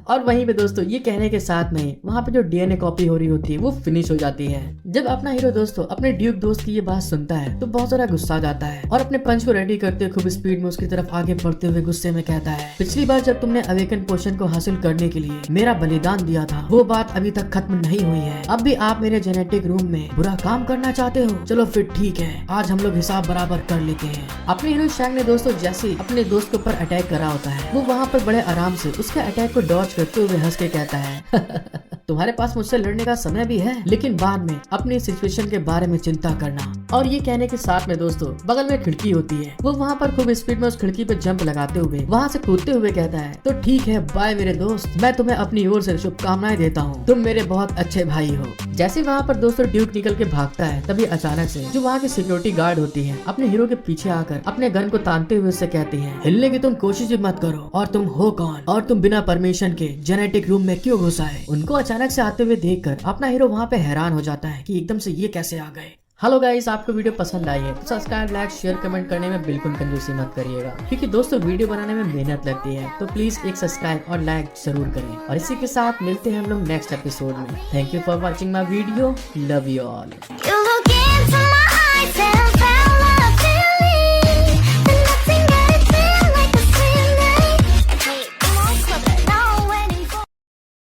और वहीं पे दोस्तों ये कहने के साथ में वहाँ पे जो डीएनए कॉपी हो रही होती है वो फिनिश हो जाती है। जब अपना हीरो दोस्तों अपने ड्यूक दोस्त की ये बात सुनता है तो बहुत सारा गुस्सा आ जाता है और अपने पंच को रेडी करते हुए खूब स्पीड में उसकी तरफ आगे बढ़ते हुए गुस्से में कहता है, पिछली बार जब तुमने अवेकन पोशन को हासिल करने के लिए मेरा बलिदान दिया था वो बात अभी तक खत्म नहीं हुई है। अब भी आप मेरे जेनेटिक रूम में बुरा काम करना चाहते हो? चलो फिर ठीक है, आज हम लोग हिसाब बराबर कर लेते हैं। अपने हीरो शैंग ने दोस्तों जैसे अपने दोस्त के ऊपर अटैक करा होता है वो वहाँ पर बड़े आराम से उसके अटैक को डॉज करते हुए हंस के कहता है, तुम्हारे पास मुझसे लड़ने का समय भी है लेकिन बाद में अपनी सिचुएशन के बारे में चिंता करना। और ये कहने के साथ में दोस्तों बगल में खिड़की होती है, वो वहाँ पर खूब स्पीड में उस खिड़की पे जंप लगाते हुए वहाँ से कूदते हुए कहता है, तो ठीक है बाय मेरे दोस्त, मैं तुम्हें अपनी ओर से शुभकामनाएं देता हूँ, तुम मेरे बहुत अच्छे भाई हो। जैसे वहाँ पर दोस्तों ड्यूक निकल के भागता है तभी अचानक से जो वहाँ की सिक्योरिटी गार्ड होती है अपने हीरो के पीछे आकर अपने गन को तानते हुए उससे कहती है, हिलने की तुम कोशिश भी मत करो, और तुम हो कौन और तुम बिना परमिशन के जेनेटिक रूम में क्यों घुस आए? उनको अचानक से आते हुए देखकर अपना हीरो वहाँ पे हैरान हो जाता है कि एकदम से ये कैसे आ गए। हेलो गाइस, आपको वीडियो पसंद आई है तो सब्सक्राइब, लाइक, शेयर, कमेंट करने में बिल्कुल कंजूसी मत करिएगा, क्योंकि दोस्तों वीडियो बनाने में मेहनत लगती है। तो प्लीज एक सब्सक्राइब और लाइक जरूर करें। और इसी के साथ मिलते हैं हम लोग नेक्स्ट एपिसोड में। Thank you for watching my video, love you all.